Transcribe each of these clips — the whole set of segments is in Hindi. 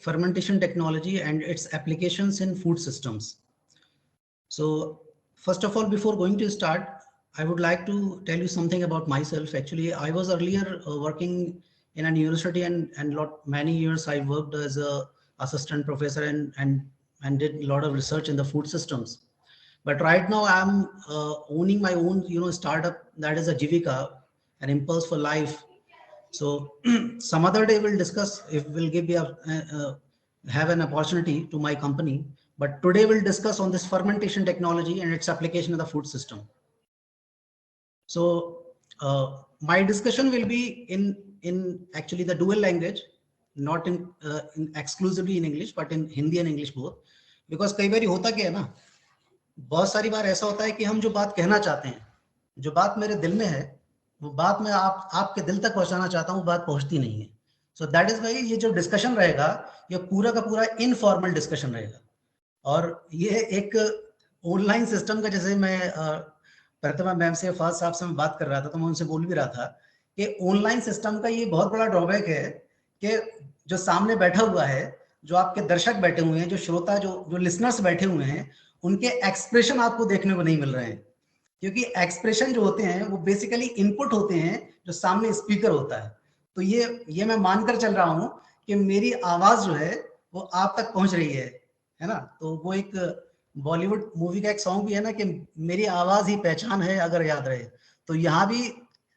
fermentation technology and its applications in food systems. So first of all, before going to start, I would like to tell you something about myself. Actually, I was earlier working in an university, and many years I worked as a assistant professor and did a lot of research in the food systems. But right now I'm owning my own, startup, that is a Jivika, an Impulse for Life. So some other day we'll discuss, if we'll give you have an opportunity to my company. But today we'll discuss on this fermentation technology and its application in the food system. So my discussion will be in actually the dual language, not in exclusively in English, but in Hindi and English both. Because कई बारी होता क्या है ना, बहुत सारी बार ऐसा होता है कि हम जो बात कहना चाहते हैं, जो बात मेरे दिल में है, वो बात मैं आपके दिल तक पहुंचाना चाहता हूँ, वो बात पहुंचती नहीं है. सो दैट इज वाई ये जो डिस्कशन रहेगा, ये पूरा का पूरा इनफॉर्मल डिस्कशन रहेगा. और ये एक ऑनलाइन सिस्टम का, जैसे मैं प्रतिमा मैम से, फाज साहब से मैं बात कर रहा था, तो मैं उनसे बोल भी रहा था कि ऑनलाइन सिस्टम का ये बहुत बड़ा ड्रॉबैक है कि जो सामने बैठा हुआ है, जो आपके दर्शक बैठे हुए हैं, जो श्रोता, जो लिसनर्स बैठे हुए हैं, उनके एक्सप्रेशन आपको देखने को नहीं मिल रहे हैं. क्योंकि एक्सप्रेशन जो होते हैं वो बेसिकली इनपुट होते हैं जो सामने स्पीकर होता है. तो ये मैं मानकर चल रहा हूं कि मेरी आवाज जो है वो आप तक पहुंच रही है ना. तो वो एक बॉलीवुड मूवी का एक सॉन्ग भी है ना कि मेरी आवाज ही पहचान है अगर याद रहे. तो यहाँ भी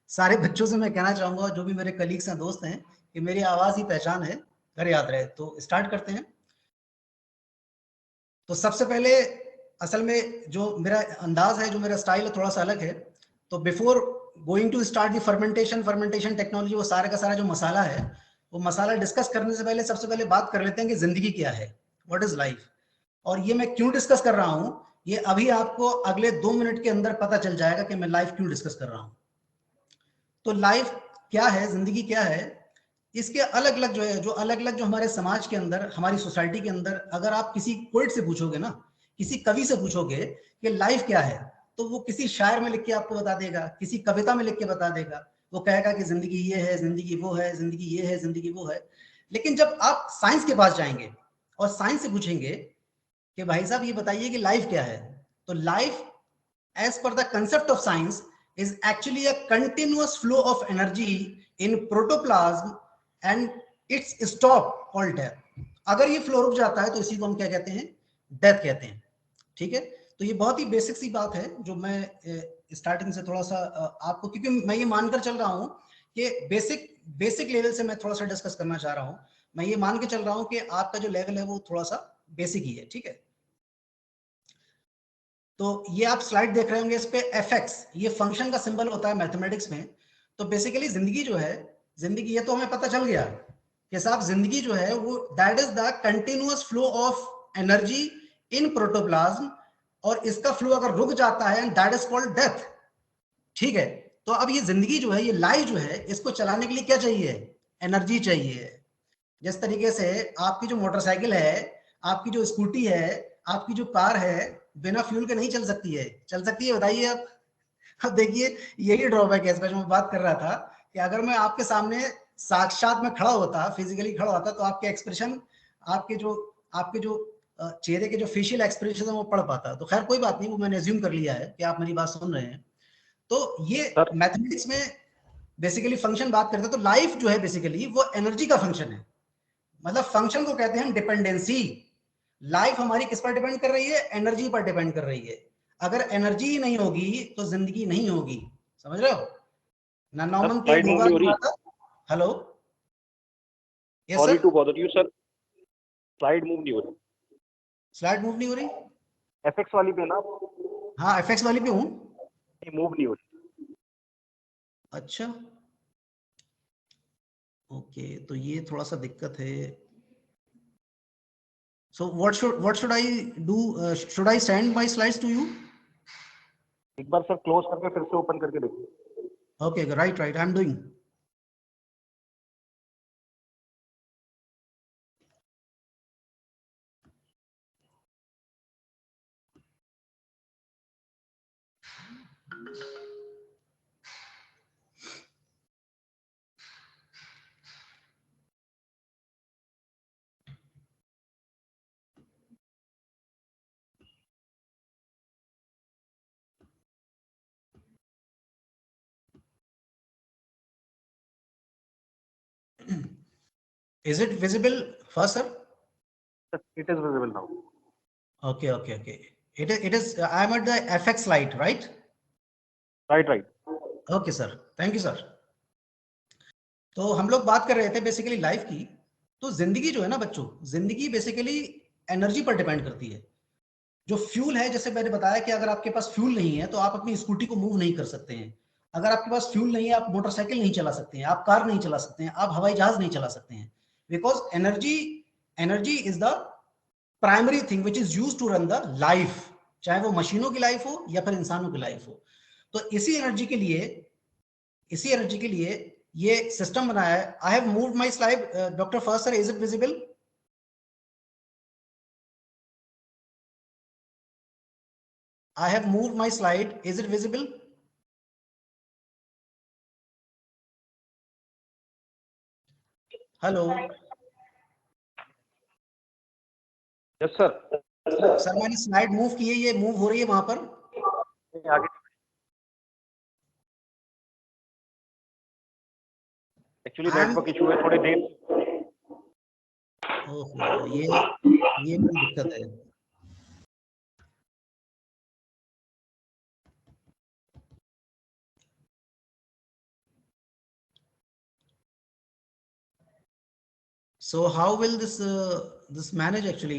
सारे बच्चों से मैं कहना चाहूंगा, जो भी मेरे कलीग्स हैं, दोस्त हैं, कि मेरी आवाज ही पहचान है अगर याद रहे. तो स्टार्ट करते हैं. तो सबसे पहले असल में जो मेरा अंदाज है, जो मेरा स्टाइल है, थोड़ा सा अलग है. तो before going to start the fermentation technology, वो सारा का सारा जो मसाला है, वो मसाला डिस्कस करने से पहले सबसे पहले बात कर लेते हैं कि जिंदगी क्या है, व्हाट इज लाइफ. और ये मैं क्यों डिस्कस कर रहा हूं, ये अभी आपको अगले 2 मिनट के अंदर पता चल जाएगा कि मैं लाइफ क्यों डिस्कस कर रहा हूं. तो लाइफ क्या है, जिंदगी क्या है, इसके अलग अलग जो है, जो अलग अलग जो हमारे समाज के अंदर, हमारी सोसाइटी के अंदर, अगर आप किसी पोइट से पूछोगे ना, किसी कवि से पूछोगे कि लाइफ क्या है, तो वो किसी शायर में लिख के आपको बता देगा, किसी कविता में लिख के बता देगा. वो कहेगा कि जिंदगी ये है, जिंदगी वो है, जिंदगी ये है, जिंदगी वो है. लेकिन जब आप साइंस के पास जाएंगे और साइंस से पूछेंगे कि भाई साहब ये बताइए कि लाइफ क्या है, तो life as per the concept of science is actually a continuous flow of energy in protoplasm and its stop called death. अगर ये फ्लो रुक जाता है तो इसी को हम क्या कहते हैं, डेथ कहते हैं. ठीक है. तो ये बहुत ही बेसिक सी बात है जो मैं स्टार्टिंग से थोड़ा सा आपको, क्योंकि मैं ये मानकर चल रहा हूं कि बेसिक लेवल से मैं थोड़ा सा डिस्कस करना चाह रहा हूं. मैं ये मान के चल रहा हूं कि आपका जो लेवल है वो थोड़ा सा बेसिक ही है. ठीक है. तो ये आप स्लाइड देख रहे होंगे, इस पे fx, ये फंक्शन का सिंबल होता है मैथमेटिक्स में. तो बेसिकली जिंदगी जो है, जिंदगी, ये तो हमें पता चल गया कि साहब जिंदगी जो है वो that is the continuous flow of energy in protoplasm, और इसका फ्लो अगर रुक जाता है, दैट इज कॉल्ड डेथ. ठीक है. तो अब ये जिंदगी जो है, ये लाइफ जो है, इसको चलाने के लिए क्या चाहिए, एनर्जी चाहिए. जिस तरीके से आपकी जो मोटरसाइकिल है, आपकी जो स्कूटी है, आपकी जो कार है, बिना फ्यूल के नहीं चल सकती है. चल सकती है, बताइए आप. अब देखिए, यही ड्रॉबैक है इसका जो मैं बात कर रहा था, कि अगर मैं आपके सामने साक्षात में खड़ा होता, फिजिकली खड़ा होता, तो आपके एक्सप्रेशन, आपके जो चेहरे के जो फेशियल एक्सप्रेशन है वो पढ़ पाता. तो खैर कोई बात नहीं, वो मैंने एज्यूम कर लिया है कि आप मेरी बात सुन रहे हैं. तो ये मैथमेटिक्स में बेसिकली फंक्शन बात करते हैं. तो लाइफ जो है बेसिकली वो एनर्जी का फंक्शन है. मतलब फंक्शन को कहते हैं डिपेंडेंसी. लाइफ हमारी किस पर डिपेंड कर रही है, एनर्जी पर डिपेंड कर रही है. अगर एनर्जी ही नहीं होगी तो जिंदगी नहीं होगी. समझ रहे हो ना. नॉमन प्लेट होगा. Hello, sorry to bother you sir, slide move नहीं हो रही. स्लाइड मूव नहीं हो रही? एफएक्स वाली पे ना. हाँ, एफएक्स वाली पे हूँ. मूव नहीं हो रही. अच्छा, ओके. तो ये थोड़ा सा दिक्कत है. So what should I do? Should I send my slides to you? एक बार सर क्लोज करके फिर से ओपन करके देखिए. Okay, right. I'm doing. Is it visible first, sir? It is visible now. Okay, okay, okay. It is, I'm at the FX slide, right? Right, right. Okay sir, thank you sir. तो हम लोग बात कर रहे थे बेसिकली लाइफ की। तो जिंदगी जो है ना बच्चों, जिंदगी बेसिकली एनर्जी पर डिपेंड करती है। जो फ्यूल है, जैसे मैंने बताया कि अगर आपके पास फ्यूल नहीं है तो आप अपनी स्कूटी को मूव नहीं कर सकते हैं। अगर आपके पास फ्यूल नहीं है, आप मोटरसाइकिल नहीं चला सकते हैं, आप कार नहीं चला सकते हैं, आप हवाई जहाज नहीं चला सकते हैं। Because energy, energy is the primary thing which is use to run the life, चाहे वो मशीनों की लाइफ हो या फिर इंसानों की लाइफ हो। तो इसी एनर्जी के लिए ये सिस्टम बनाया है। I have moved my slide, doctor first sir, is it visible? I have moved my slide. Is it visible? Hello yes sir. Sir, मैंने स्लाइड मूव की है, ये मूव हो रही है वहां पर। आगे actually I am, network issue है थोड़ी देर। ओहो, ये बड़ी दिक्कत है। So how will this manage actually?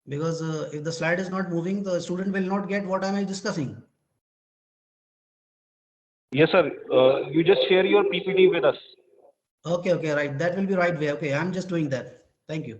Because if the slide is not moving, the student will not get what am I discussing. Yes sir, you just share your PPT with us. Okay, okay, right. That will be right way. Okay, I'm just doing that. Thank you.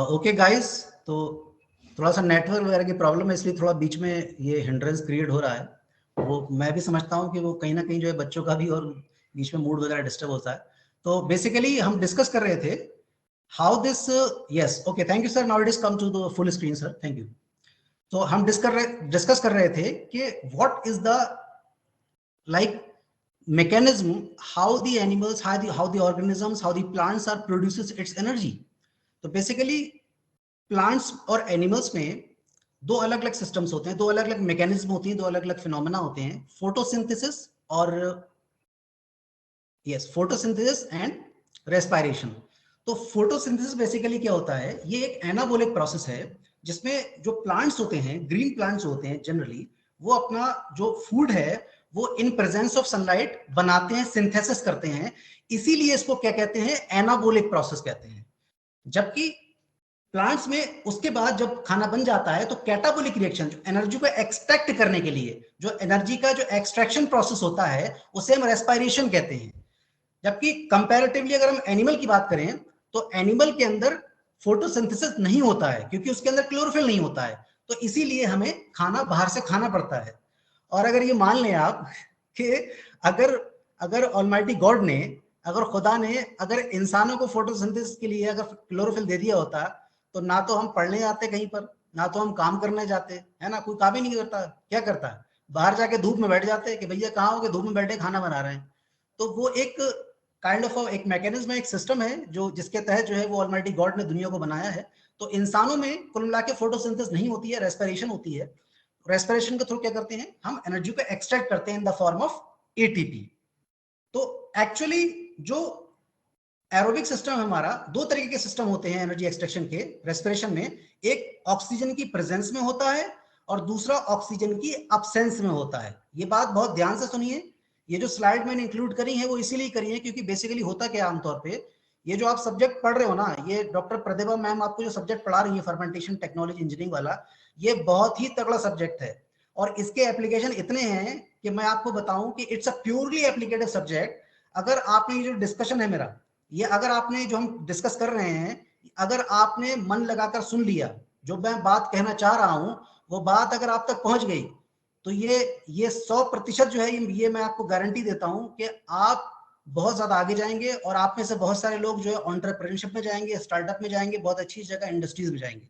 Okay guys, तो थोड़ा सा नेटवर्क वगैरह की प्रॉब्लम है, इसलिए थोड़ा बीच में ये हिंड्रेंस क्रिएट हो रहा है। वो मैं भी समझता हूँ कि वो कहीं ना कहीं जो है बच्चों का भी और बीच में मूड वगैरह डिस्टर्ब होता है। तो बेसिकली हम डिस्कस कर रहे थे how this, yes okay, thank you sir, now it is come to the full screen sir, thank you. तो हम डिस्कस कर रहे थे कि what is the like mechanism, how the animals, how the organisms, how the plants are produces its energy. तो बेसिकली प्लांट्स और एनिमल्स में दो अलग अलग सिस्टम्स होते हैं, दो अलग अलग मैकेनिज्म होती हैं, दो अलग अलग फिनोमेना होते हैं, फोटोसिंथेसिस और यस फोटोसिंथेसिस एंड रेस्पिरेशन। तो फोटोसिंथेसिस बेसिकली क्या होता है, ये एक एनाबोलिक प्रोसेस है जिसमें जो प्लांट्स होते हैं, ग्रीन प्लांट्स होते हैं जनरली, वो अपना जो फूड है वो इन प्रेजेंस ऑफ सनलाइट बनाते हैं, सिंथेसिस करते हैं, इसीलिए इसको क्या कहते हैं, एनाबोलिक प्रोसेस कहते हैं। जबकि प्लांट्स में उसके बाद जब खाना बन जाता है तो कैटाबोलिक रिएक्शन, जो एनर्जी को एक्सट्रैक्ट करने के लिए जो एनर्जी का जो एक्सट्रैक्शन प्रोसेस होता है उसे हम रेस्पिरेशन कहते हैं। जबकि कंपैरेटिवली अगर हम एनिमल की बात करें तो एनिमल के अंदर फोटोसिंथेसिस नहीं होता है क्योंकि उसके अंदर क्लोरोफिल नहीं होता है, तो इसीलिए हमें खाना बाहर से खाना पड़ता है। और अगर ये मान लें आप कि अगर अगर ऑलमाइटी गॉड ने, अगर खुदा ने अगर इंसानों को फोटोसिंथेसिस के लिए अगर क्लोरोफिल दे दिया होता तो ना तो हम पढ़ने जाते कहीं पर, ना तो हम काम करने जाते, है ना, कोई काम ही नहीं करता। क्या करता है, बाहर जाके धूप में बैठ जाते कि भैया कहाँ हो, के धूप में बैठे खाना बना रहे हैं। तो वो एक काइंड ऑफ एक मैकेनिज्म है, एक सिस्टम है जो जिसके तहत जो है वो ऑलमाइटी गॉड ने दुनिया को बनाया है। तो इंसानों में कुल मिला के फोटोसिंथेसिस नहीं होती है, रेस्पिरेशन होती है। रेस्पिरेशन के थ्रू क्या करते हैं, हम एनर्जी को एक्सट्रैक्ट करते हैं in the form of ATP. तो एक्चुअली जो एरोबिक सिस्टम हमारा, दो तरीके के सिस्टम होते हैं एनर्जी एक्सट्रैक्शन के रेस्पिरेशन में, एक ऑक्सीजन की प्रेजेंस में होता है और दूसरा ऑक्सीजन की अब्सेंस में होता है। ये बात बहुत ध्यान से सुनिए, ये जो स्लाइड मैंने इंक्लूड करी है वो इसीलिए करी है क्योंकि बेसिकली होता क्या है आमतौर पे, ये जो आप सब्जेक्ट पढ़ रहे हो ना, ये डॉक्टर प्रतिभा मैम आपको जो सब्जेक्ट पढ़ा रही है फर्मेंटेशन टेक्नोलॉजी इंजीनियरिंग वाला, ये बहुत ही तगड़ा सब्जेक्ट है और इसके एप्लीकेशन इतने हैं कि मैं आपको बताऊं कि इट्स अ प्योरली एप्लीकेटिव सब्जेक्ट। अगर आपने ये जो डिस्कशन है मेरा, ये अगर आपने जो हम डिस्कस कर रहे हैं, अगर आपने मन लगाकर सुन लिया, जो मैं बात कहना चाह रहा हूं वो बात अगर आप तक पहुंच गई, तो ये 100% जो है, ये मैं आपको गारंटी देता हूं कि आप बहुत ज्यादा आगे जाएंगे और आप में से बहुत सारे लोग जो है एंटरप्रेन्योरशिप में जाएंगे, स्टार्टअप में जाएंगे, बहुत अच्छी जगह इंडस्ट्रीज में जाएंगे।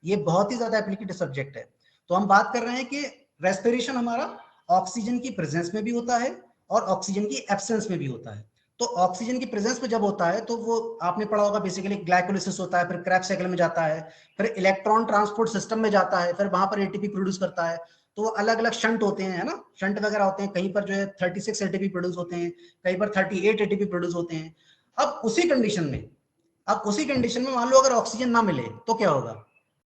ये बहुत ही ज्यादा एप्लीकेटिव सब्जेक्ट है। तो हम बात कर रहे हैं कि रेस्पिरेशन हमारा ऑक्सीजन की प्रेजेंस में भी होता है और ऑक्सीजन की एब्सेंस में भी होता है। तो ऑक्सीजन की प्रेजेंस में जब होता है तो वो आपने पढ़ा होगा, बेसिकली ग्लाइकोलिसिस होता है, फिर क्रेब्स साइकिल में जाता है, फिर इलेक्ट्रॉन ट्रांसपोर्ट सिस्टम में जाता है, फिर वहां पर एटीपी प्रोड्यूस करता है। तो वो अलग अलग शंट होते हैं, है ना, शंट वगैरह होते हैं, कहीं पर जो है 36 एटीपी प्रोड्यूस होते हैं, कहीं पर 38 एटीपी प्रोड्यूस होते हैं। अब उसी कंडीशन में, मान लो अगर ऑक्सीजन ना मिले तो क्या होगा,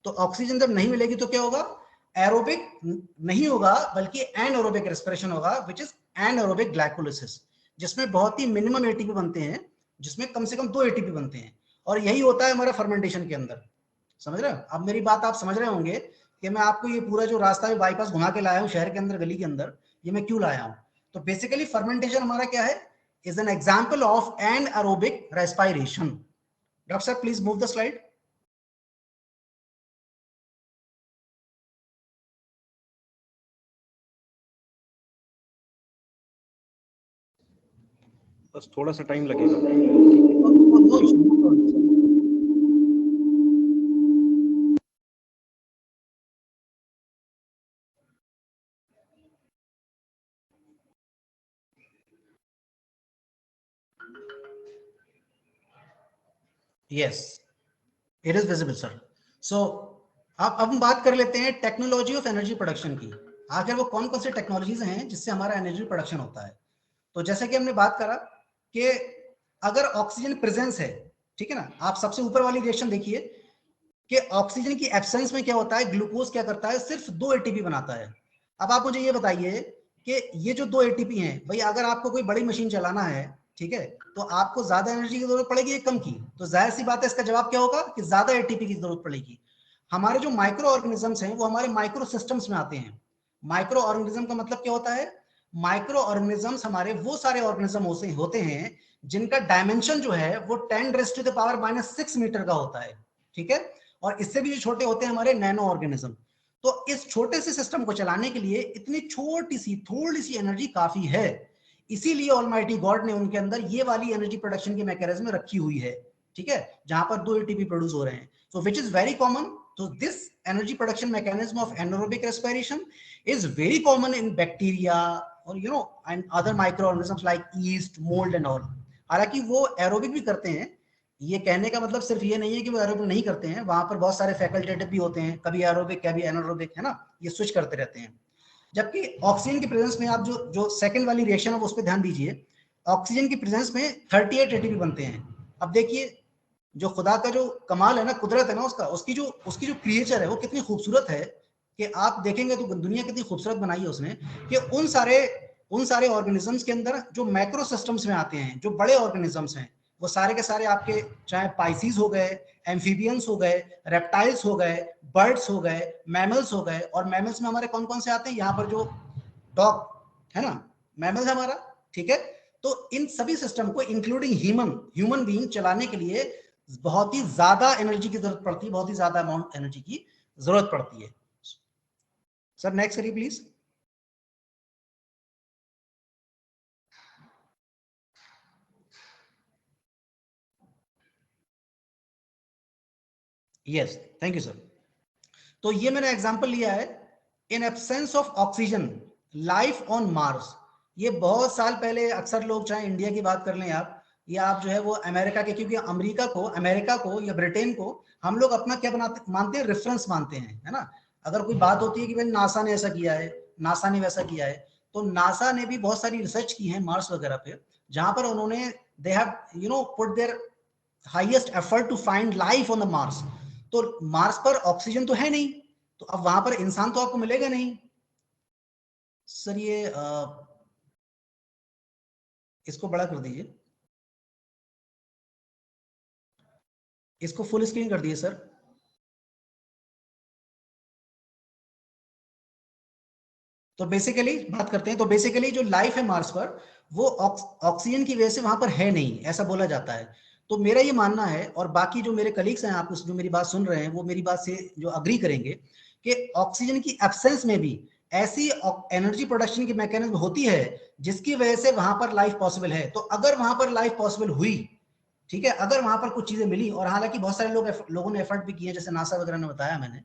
तो ऑक्सीजन जब नहीं मिलेगी तो क्या होगा, एरोबिक नहीं होगा बल्कि एनएरोबिक रेस्पिरेशन होगा, विच इज एनएरोबिक ग्लाइकोलिसिस, जिसमें बहुत ही मिनिमम एटीपी बनते हैं, जिसमें कम से कम 2 एटीपी बनते हैं। और यही होता है हमारा फर्मेंटेशन के अंदर। समझ रहे हो, अब मेरी बात आप समझ रहे होंगे कि मैं आपको ये पूरा जो रास्ता में बाईपास घुमा के लाया हूँ शहर के अंदर, गली के अंदर, ये मैं क्यों लाया हूँ। तो बेसिकली फर्मेंटेशन हमारा क्या है, is an example of anaerobic respiration. Doctor साहब प्लीज मूव द स्लाइड। बस थोड़ा सा टाइम लगेगा। Yes, it is visible sir. So अब हम बात कर लेते हैं टेक्नोलॉजी ऑफ एनर्जी प्रोडक्शन की। आखिर वो कौन कौन सी टेक्नोलॉजीज हैं जिससे हमारा एनर्जी प्रोडक्शन होता है। तो जैसे कि हमने बात करा कि अगर ऑक्सीजन प्रेजेंस है, ठीक है ना, आप सबसे ऊपर वाली रिएक्शन देखिए कि ऑक्सीजन की एब्सेंस में क्या होता है, ग्लूकोज क्या करता है, सिर्फ 2 एटीपी बनाता है। अब आप मुझे ये बताइए कि ये जो 2 एटीपी हैं, भाई अगर आपको कोई बड़ी मशीन चलाना है, ठीक है, तो आपको ज्यादा एनर्जी की जरूरत पड़ेगी या कम की, तो जाहिर सी बात है इसका जवाब क्या होगा कि ज्यादा एटीपी की जरूरत पड़ेगी। हमारे जो माइक्रो ऑर्गेनिजम्स हैं वो हमारे माइक्रो सिस्टम्स में आते हैं। माइक्रो ऑर्गेनिज्म का मतलब क्या होता है, माइक्रो ऑर्गेनिजम्स हमारे वो सारे ऑर्गेनिज्म होते हैं जिनका डायमेंशन जो है वो 10⁻⁻⁶ मीटर का होता है, ठीक है। और इससे भी जो छोटे होते हैं हमारे नैनो ऑर्गेनिज्म। तो इस छोटे से सिस्टम को चलाने के लिए इतनी छोटी सी थोड़ी सी एनर्जी काफी है, इसीलिए ऑलमाइटी गॉड ने उनके अंदर ये वाली एनर्जी प्रोडक्शन की मैकेनिज्म रखी हुई है, ठीक है, जहां पर 2 एटीपी प्रोड्यूस हो रहे हैं। सो विच इज वेरी कॉमन। तो this energy production mechanism of anaerobic respiration is very common in bacteria or and other microorganisms like yeast, mold and all. हालांकि वो एरोबिक भी करते हैं, ये कहने का मतलब सिर्फ ये नहीं है कि वो एरोबिक नहीं करते हैं, वहां पर बहुत सारे फैकल्टेटिव भी होते हैं, कभी एरोबिक कभी एनारोबिक, है ना, ये स्विच करते रहते हैं। जबकि ऑक्सीजन की प्रेजेंस में आप जो जो सेकंड वाली रिएक्शन है उस पर ध्यान दीजिए, ऑक्सीजन की प्रेजेंस में 38 एटीपी बनते हैं। अब देखिए जो खुदा का जो कमाल है ना, कुदरत है ना उसका, उसकी जो क्रिएचर है वो कितनी खूबसूरत है कि आप देखेंगे तो दुनिया कितनी खूबसूरत बनाई है उसने, कि उन सारे ऑर्गेनिजम्स के अंदर जो मैक्रो सिस्टम्स में आते हैं, जो बड़े ऑर्गेनिजम्स हैं, वो सारे के सारे आपके चाहे पाइसीज हो गए, एम्फीबियंस हो गए, रेप्टाइल्स हो गए, बर्ड्स हो गए, मैमल्स हो गए। और मैमल्स में हमारे कौन कौन से आते हैं, यहाँ पर जो डॉग है ना, मैमल्स हमारा, ठीक है। तो इन सभी सिस्टम को इंक्लूडिंग ह्यूमन बीइंग चलाने के लिए बहुत ही ज्यादा एनर्जी की जरूरत पड़ती है, बहुत ही ज्यादा अमाउंट एनर्जी की जरूरत पड़ती है। सर नेक्स्ट करिए please. Yes, thank you sir. तो ये मैंने एग्जांपल लिया है, in absence of oxygen life on Mars. ये बहुत साल पहले अक्सर लोग, चाहे इंडिया की बात कर लें आप, या आप जो है वो अमेरिका के, क्योंकि अमेरिका को या ब्रिटेन को हम लोग अपना क्या मानते हैं, रेफरेंस मानते हैं, है ना। अगर कोई बात होती है कि भाई नासा ने ऐसा किया है, नासा ने वैसा किया है, तो नासा ने भी बहुत सारी रिसर्च की है मार्स वगैरह पे, जहां पर उन्होंने they have put their highest effort to find life on the Mars. तो मार्स पर ऑक्सीजन तो है नहीं, तो अब वहां पर इंसान तो आपको मिलेगा नहीं। सर ये इसको बड़ा कर दीजिए, इसको फुल स्क्रीन कर दीजिए सर। तो बेसिकली बात करते हैं, तो बेसिकली जो लाइफ है मार्स पर, वो ऑक्सीजन की वजह से वहां पर है नहीं, ऐसा बोला जाता है। तो मेरा ये मानना है, और बाकी जो मेरे कलीग्स हैं, आप जो मेरी बात सुन रहे हैं, वो मेरी बात से जो अग्री करेंगे, कि ऑक्सीजन की एब्सेंस में भी ऐसी एनर्जी प्रोडक्शन की मैकेनिज्म होती है जिसकी वजह से वहां पर लाइफ पॉसिबल है। तो अगर वहां पर लाइफ पॉसिबल हुई, ठीक है, अगर वहां पर कुछ चीजें मिली, और हालांकि बहुत सारे लोगों ने एफर्ट भी किए, जैसे नासा वगैरह ने बताया मैंने,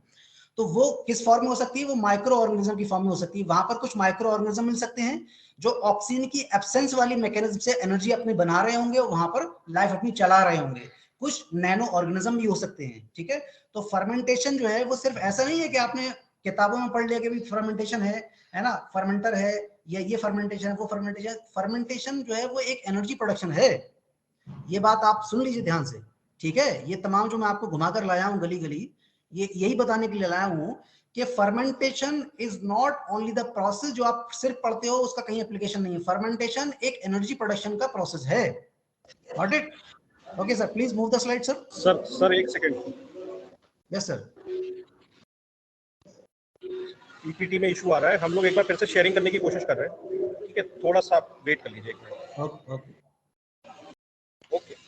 तो वो किस फॉर्म में हो सकती है, वो माइक्रो ऑर्गेनिज्म की फॉर्म में हो सकती है। वहां पर कुछ माइक्रो ऑर्गेनिज्म मिल सकते हैं जो ऑक्सीजन की एब्सेंस वाली मैकेनिज्म से एनर्जी अपनी बना रहे होंगे, वहां पर लाइफ अपनी चला रहे होंगे। कुछ नैनो ऑर्गेनिज्म भी हो सकते हैं, ठीक है। तो फर्मेंटेशन जो है वो सिर्फ ऐसा नहीं है कि आपने किताबों में पढ़ लिया कि भी फर्मेंटेशन है ना, फर्मेंटर है, या ये फर्मेंटेशन है, वो फर्मेंटेशन। फर्मेंटेशन जो है वो एक एनर्जी प्रोडक्शन है, ये बात आप सुन लीजिए ध्यान से, ठीक है। ये तमाम जो मैं आपको घुमाकर लाया हूं गली गली, ये यही बताने के लिए लाया हूं कि fermentation is not only the process जो आप सिर्फ पढ़ते हो, उसका कहीं एप्लीकेशन नहीं है। फर्मेंटेशन एक एनर्जी प्रोडक्शन का प्रोसेस है। Got it? Okay sir, please move the slide sir. Sir एक सेकंड, यस सर। पीपीटी में इशू आ रहा है, हम लोग एक बार फिर से शेयरिंग करने की कोशिश कर रहे हैं, ठीक है, थोड़ा सा आप वेट कर लीजिए एक minute. Okay okay. Okay.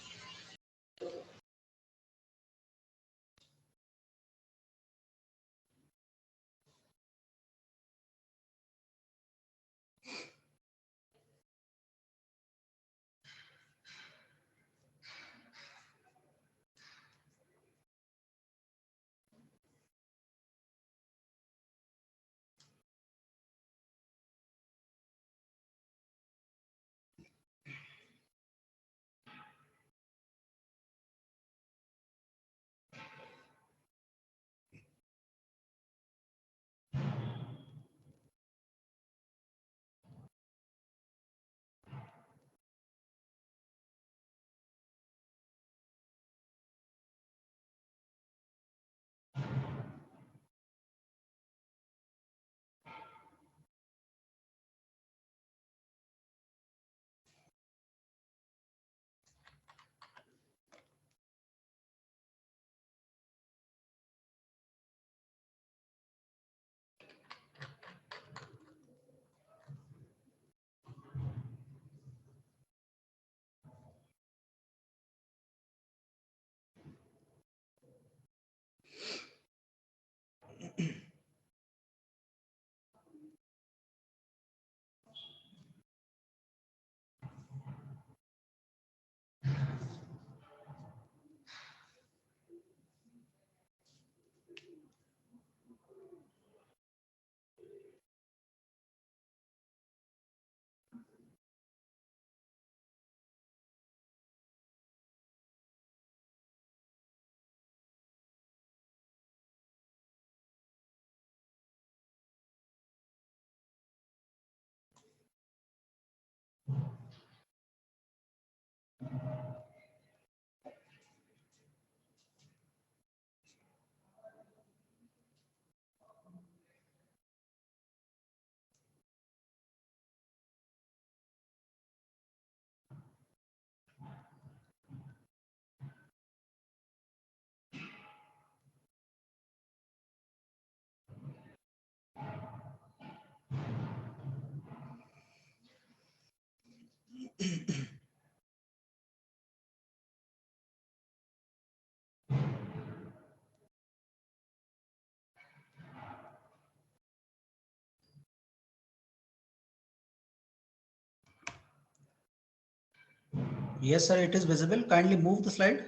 Yes, sir, it is visible. Kindly move the slide.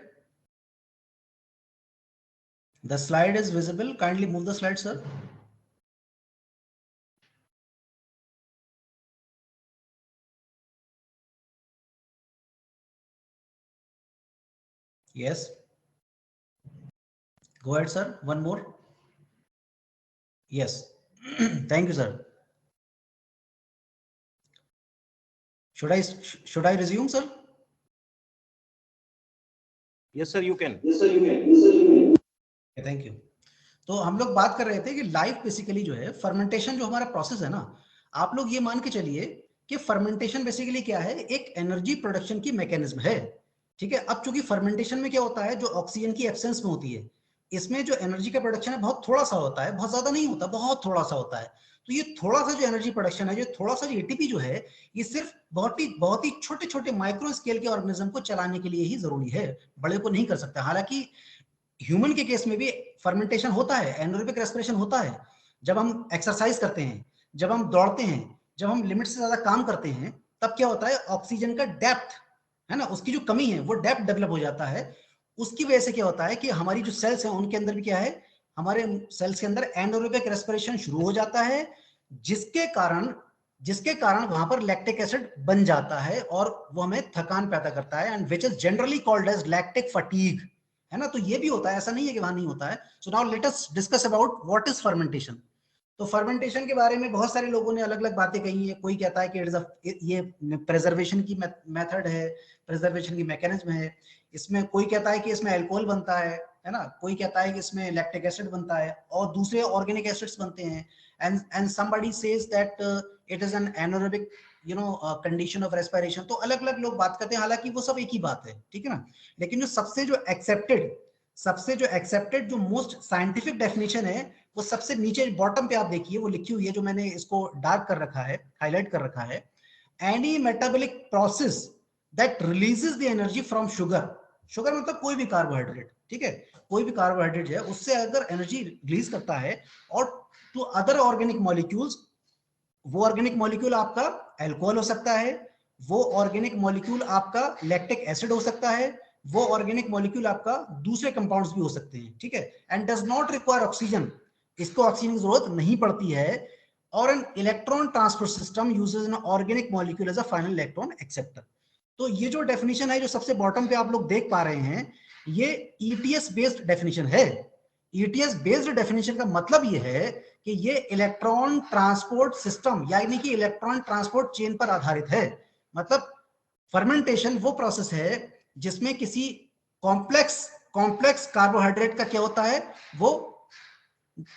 The slide is visible. Kindly move the slide, sir. Yes. Go ahead, sir. One more. Yes. Thank you, sir. Should I resume, sir? Yes, sir, you can. Thank you. तो हम लोग बात कर रहे थे कि लाइफ बेसिकली जो है फर्मेंटेशन जो हमारा प्रोसेस है ना, आप लोग ये मान के चलिए कि फर्मेंटेशन बेसिकली क्या है, एक एनर्जी प्रोडक्शन की मैकेनिज्म है। ठीक है, अब चूंकि फर्मेंटेशन में क्या होता है, जो ऑक्सीजन की एब्सेंस में होती है, इसमें जो एनर्जी का प्रोडक्शन है बहुत थोड़ा सा होता है, बहुत ज्यादा नहीं होता, बहुत थोड़ा सा होता है। तो ये थोड़ा सा जो एनर्जी प्रोडक्शन है, जो थोड़ा सा जो एटीपी जो है, ये सिर्फ बहुत ही छोटे छोटे माइक्रो स्केल के ऑर्गेनिज्म को चलाने के लिए ही जरूरी है, बड़े को नहीं कर सकता। हालांकि ह्यूमन के केस में भी फर्मेंटेशन होता है, एनरोबिक रेस्पिरेशन होता है। जब हम एक्सरसाइज करते हैं, जब हम दौड़ते हैं, जब हम लिमिट से ज्यादा काम करते हैं, तब क्या होता है, ऑक्सीजन का डेप्थ है ना, उसकी जो कमी है वो डेप्थ डेवलप हो जाता है। उसकी वजह से क्या होता है कि हमारी जो सेल्स हैं उनके अंदर भी क्या है, हमारे सेल्स के अंदर एनरोबिक रेस्पिरेशन शुरू हो जाता है, जिसके कारण वहां पर लैक्टिक एसिड बन जाता है और वो हमें थकान पैदा करता है, and which is generally called as lactic fatigue, है ना। तो ये भी होता है, ऐसा नहीं है कि वहां नहीं होता है। सो now let us discuss about what is fermentation. तो फर्मेंटेशन के बारे में बहुत सारे लोगों ने अलग अलग बातें कही है। कोई कहता है कि ये प्रिजर्वेशन की मेथड है, प्रिजर्वेशन की मैकेनिज्म है। इसमें कोई कहता है कि इसमें अल्कोहल बनता है ना, कोई कहता है कि इसमें लैक्टिक एसिड बनता है और दूसरे ऑर्गेनिक एसिड्स बनते हैं, and somebody says that it is an anaerobic condition of respiration. तो अलग अलग लोग बात करते हैं, हालांकि वो सब एक ही बात है, ठीक है ना। लेकिन जो सबसे जो एक्सेप्टेड जो मोस्ट साइंटिफिक डेफिनेशन है, वो सबसे नीचे बॉटम पे आप देखिए, वो लिखी हुई है, जो मैंने इसको डार्क कर रखा है, हाईलाइट कर रखा है। Any metabolic process that releases the energy from sugar. Sugar मतलब कोई भी कार्बोहाइड्रेट, ठीक है, कोई भी कार्बोहाइड्रेट है, उससे अगर एनर्जी रिलीज करता है और टू अदर ऑर्गेनिक मॉलिक्यूल्स, वो ऑर्गेनिक मॉलिक्यूल आपका अल्कोहल हो सकता है, वो ऑर्गेनिक मॉलिक्यूल आपका लैक्टिक एसिड हो सकता है, वो ऑर्गेनिक मॉलिक्यूल आपका दूसरे कंपाउंड्स भी हो सकते हैं, ठीक है, and does not require oxygen, इसको ऑक्सीजन की जरूरत नहीं पड़ती है, और an electron transport system uses an organic molecule as a final electron acceptor. तो ये जो डेफिनेशन है, जो सबसे बॉटम पे आप लोग देख पा रहे हैं, ये ईटीएस बेस्ड डेफिनेशन है। ईटीएस बेस्ड डेफिनेशन का मतलब ये है कि ये इलेक्ट्रॉन ट्रांसपोर्ट सिस्टम यानी कि इलेक्ट्रॉन ट्रांसपोर्ट चेन पर आधारित है। मतलब फर्मेंटेशन वो प्रोसेस है जिसमें किसी कॉम्प्लेक्स कार्बोहाइड्रेट का क्या होता है, वो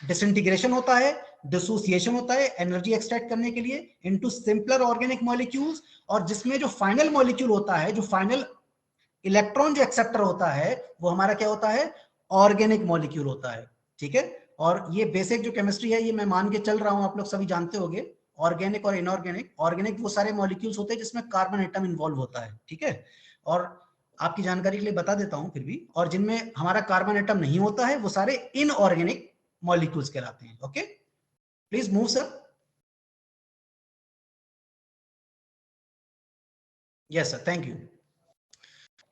डिसइंटीग्रेशन होता है, डिसोसिएशन होता है एनर्जी एक्सट्रैक्ट करने के लिए इनटू सिंपलर ऑर्गेनिक मॉलिक्यूल्स, और जिसमें जो फाइनल मॉलिक्यूल होता है, जो फाइनल इलेक्ट्रॉन जो एक्सेप्टर होता है, वो हमारा क्या होता है, ऑर्गेनिक मॉलिक्यूल होता है, ठीक है। और ये बेसिक जो केमिस्ट्री है, ये मैं मान के चल रहा हूं, आप लोग सभी जानते होंगे। ऑर्गेनिक और इनऑर्गेनिक, ऑर्गेनिक वो सारे मॉलिक्यूल्स होते हैं जिसमें कार्बन एटम इन्वॉल्व होता है, ठीक है। और आपकी जानकारी के लिए बता देता हूं फिर भी, और जिनमें हमारा कार्बन एटम नहीं होता है वो सारे इनऑर्गेनिक मॉलिक्यूल्स कहलाते हैं। Okay, please move sir. Yes sir, thank you.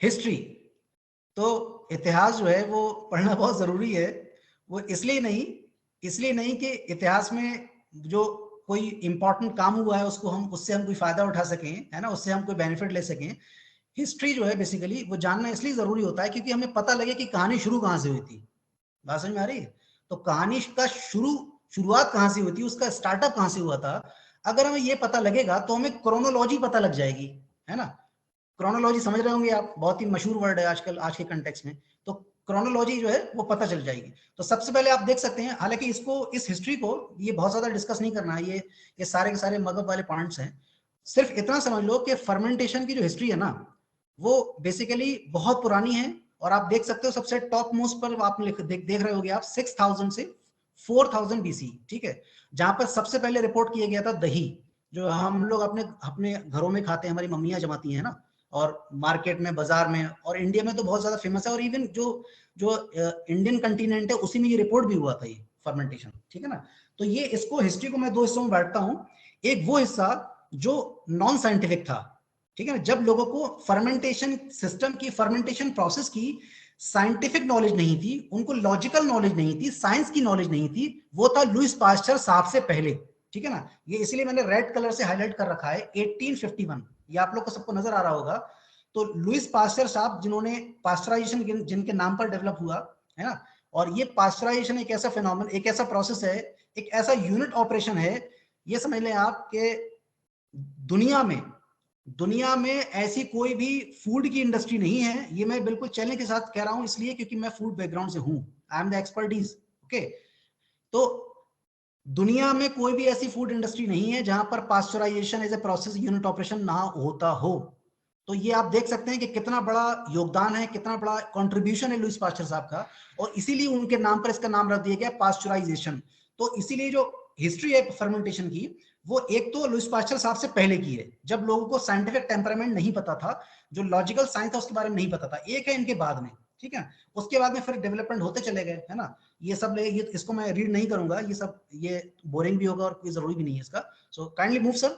History, तो इतिहास जो है वो पढ़ना बहुत जरूरी है। वो इसलिए नहीं कि इतिहास में जो कोई इंपॉर्टेंट काम हुआ है उसको हम उससे हम कोई फायदा उठा सकें, है ना, उससे हम कोई बेनिफिट ले सकें। हिस्ट्री जो है बेसिकली वो जानना इसलिए जरूरी होता है क्योंकि हमें पता लगे कि कहानी शुरू कहाँ से हुई थी। बात समझ में आ रही है? तो कहानी का शुरुआत कहाँ से हुई थी, उसका स्टार्टअप कहाँ से हुआ था, अगर हमें ये पता लगेगा तो हमें क्रोनोलॉजी पता लग जाएगी, है ना। क्रोनोलॉजी समझ रहे होंगे आप, बहुत ही मशहूर वर्ड है आजकल आज के कंटेक्स्ट में। तो क्रोनोलॉजी जो है वो पता चल जाएगी। तो सबसे पहले आप देख सकते हैं, हालांकि इस हिस्ट्री को ये बहुत ज्यादा डिस्कस नहीं करना है, ये सारे के सारे मगब वाले पॉइंट्स हैं। सिर्फ इतना समझ लो कि फर्मेंटेशन की जो हिस्ट्री है ना, वो बेसिकली बहुत पुरानी है। और आप देख सकते हो सबसे टॉप मोस्ट पर आप देख रहे होगे आप 6000 से 4000 बीसी, ठीक है, जहां पर सबसे पहले रिपोर्ट किया गया था दही, जो हम लोग अपने अपने घरों में खाते हैं, हमारी मम्मियां जमाती हैं ना, और मार्केट में, बाजार में, और इंडिया में तो बहुत ज्यादा फेमस है। और इवन जो जो इंडियन कंटिनेंट है उसी में ये रिपोर्ट भी हुआ था, ये फर्मेंटेशन, ठीक है ना। तो ये इसको हिस्ट्री को मैं दो हिस्सों में बांटता हूं। एक वो हिस्सा जो नॉन साइंटिफिक था, ठीक है ना। जब लोगों को फर्मेंटेशन सिस्टम की, फर्मेंटेशन प्रोसेस की साइंटिफिक नॉलेज नहीं थी, उनको लॉजिकल नॉलेज नहीं थी, साइंस की नॉलेज नहीं थी, वो था लुईस पास्चर साहब से पहले, ठीक है ना। ये इसलिए मैंने रेड कलर से हाईलाइट कर रखा है 1851, ये आप लोग को सबको नजर आ रहा होगा। तो लुईस पास्चर साहब जिन्होंने पास्चराइजेशन जिनके नाम पर डेवलप हुआ है ना, और ये पास्चराइजेशन एक ऐसा फिनोमेन, एक ऐसा प्रोसेस है, एक ऐसा यूनिट ऑपरेशन है, ये समझ लें आप कि दुनिया में ऐसी कोई भी फूड की इंडस्ट्री नहीं है, ये मैं बिल्कुल चैलेंज के साथ कह रहा हूं, इसलिए क्योंकि मैं फूड बैकग्राउंड से हूं, I am the expertise, okay. तो दुनिया में कोई भी ऐसी फूड इंडस्ट्री नहीं है जहां पर pasteurization as a process unit operation ना होता हो। तो ये आप देख सकते हैं कि कितना बड़ा योगदान है, कितना बड़ा कंट्रीब्यूशन है लुईस पास्चर साहब का, और इसीलिए उनके नाम पर इसका नाम रख दिया गया पास्चराइजेशन। तो इसीलिए जो हिस्ट्री है फर्मेंटेशन की, वो एक तो लुईस पास्चर साहब से पहले की है, जब लोगों को साइंटिफिक टेम्परामेंट नहीं पता था, जो लॉजिकल साइंस था उसके बारे में नहीं पता था। एक है इनके बाद में, ठीक है, उसके बाद में फिर डेवलपमेंट होते चले गए, है ना। ये सब ये इसको मैं रीड नहीं करूंगा, ये सब ये बोरिंग भी होगा और कोई जरूरी भी नहीं है इसका। So kindly move sir.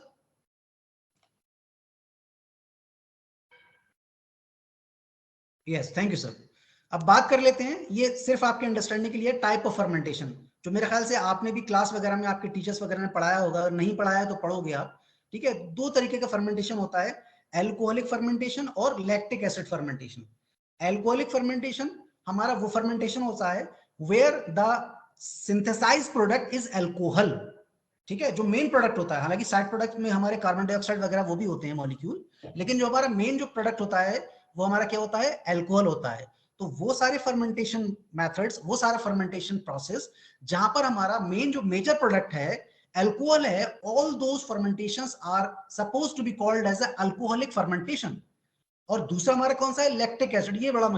Yes, thank you sir. अब बात कर लेते हैं, ये सिर्फ आपके अंडरस्टैंडिंग के लिए, टाइप ऑफ फर्मेंटेशन, जो मेरे ख्याल से आपने भी क्लास वगैरह में आपके टीचर्स वगैरह ने पढ़ाया होगा, अगर नहीं पढ़ाया तो पढ़ोगे आप, ठीक है। दो तरीके का फर्मेंटेशन होता है, एल्कोहलिक फर्मेंटेशन और lactic acid fermentation. Alcoholic fermentation हमारा वो फर्मेंटेशन होता है where the synthesize product is alcohol, ठीक है, जो मेन प्रोडक्ट होता है। हालांकि साइड प्रोडक्ट में हमारे कार्बन डाइऑक्साइड वगैरह वो भी होते हैं मॉलिक्यूल, लेकिन जो हमारा मेन जो प्रोडक्ट होता है वो हमारा क्या होता है, एल्कोहल होता है। तो वो सारे फर्मेंटेशन मेथड्स, वो सारा फर्मेंटेशन प्रोसेस जहां पर हमारा मेन जो मेजर प्रोडक्ट है एल्कोहल है, all those fermentations are supposed to be called as alcoholic fermentation. और दूसरा हमारा कौन सा है, लैक्टिक एसिड, ये बड़ा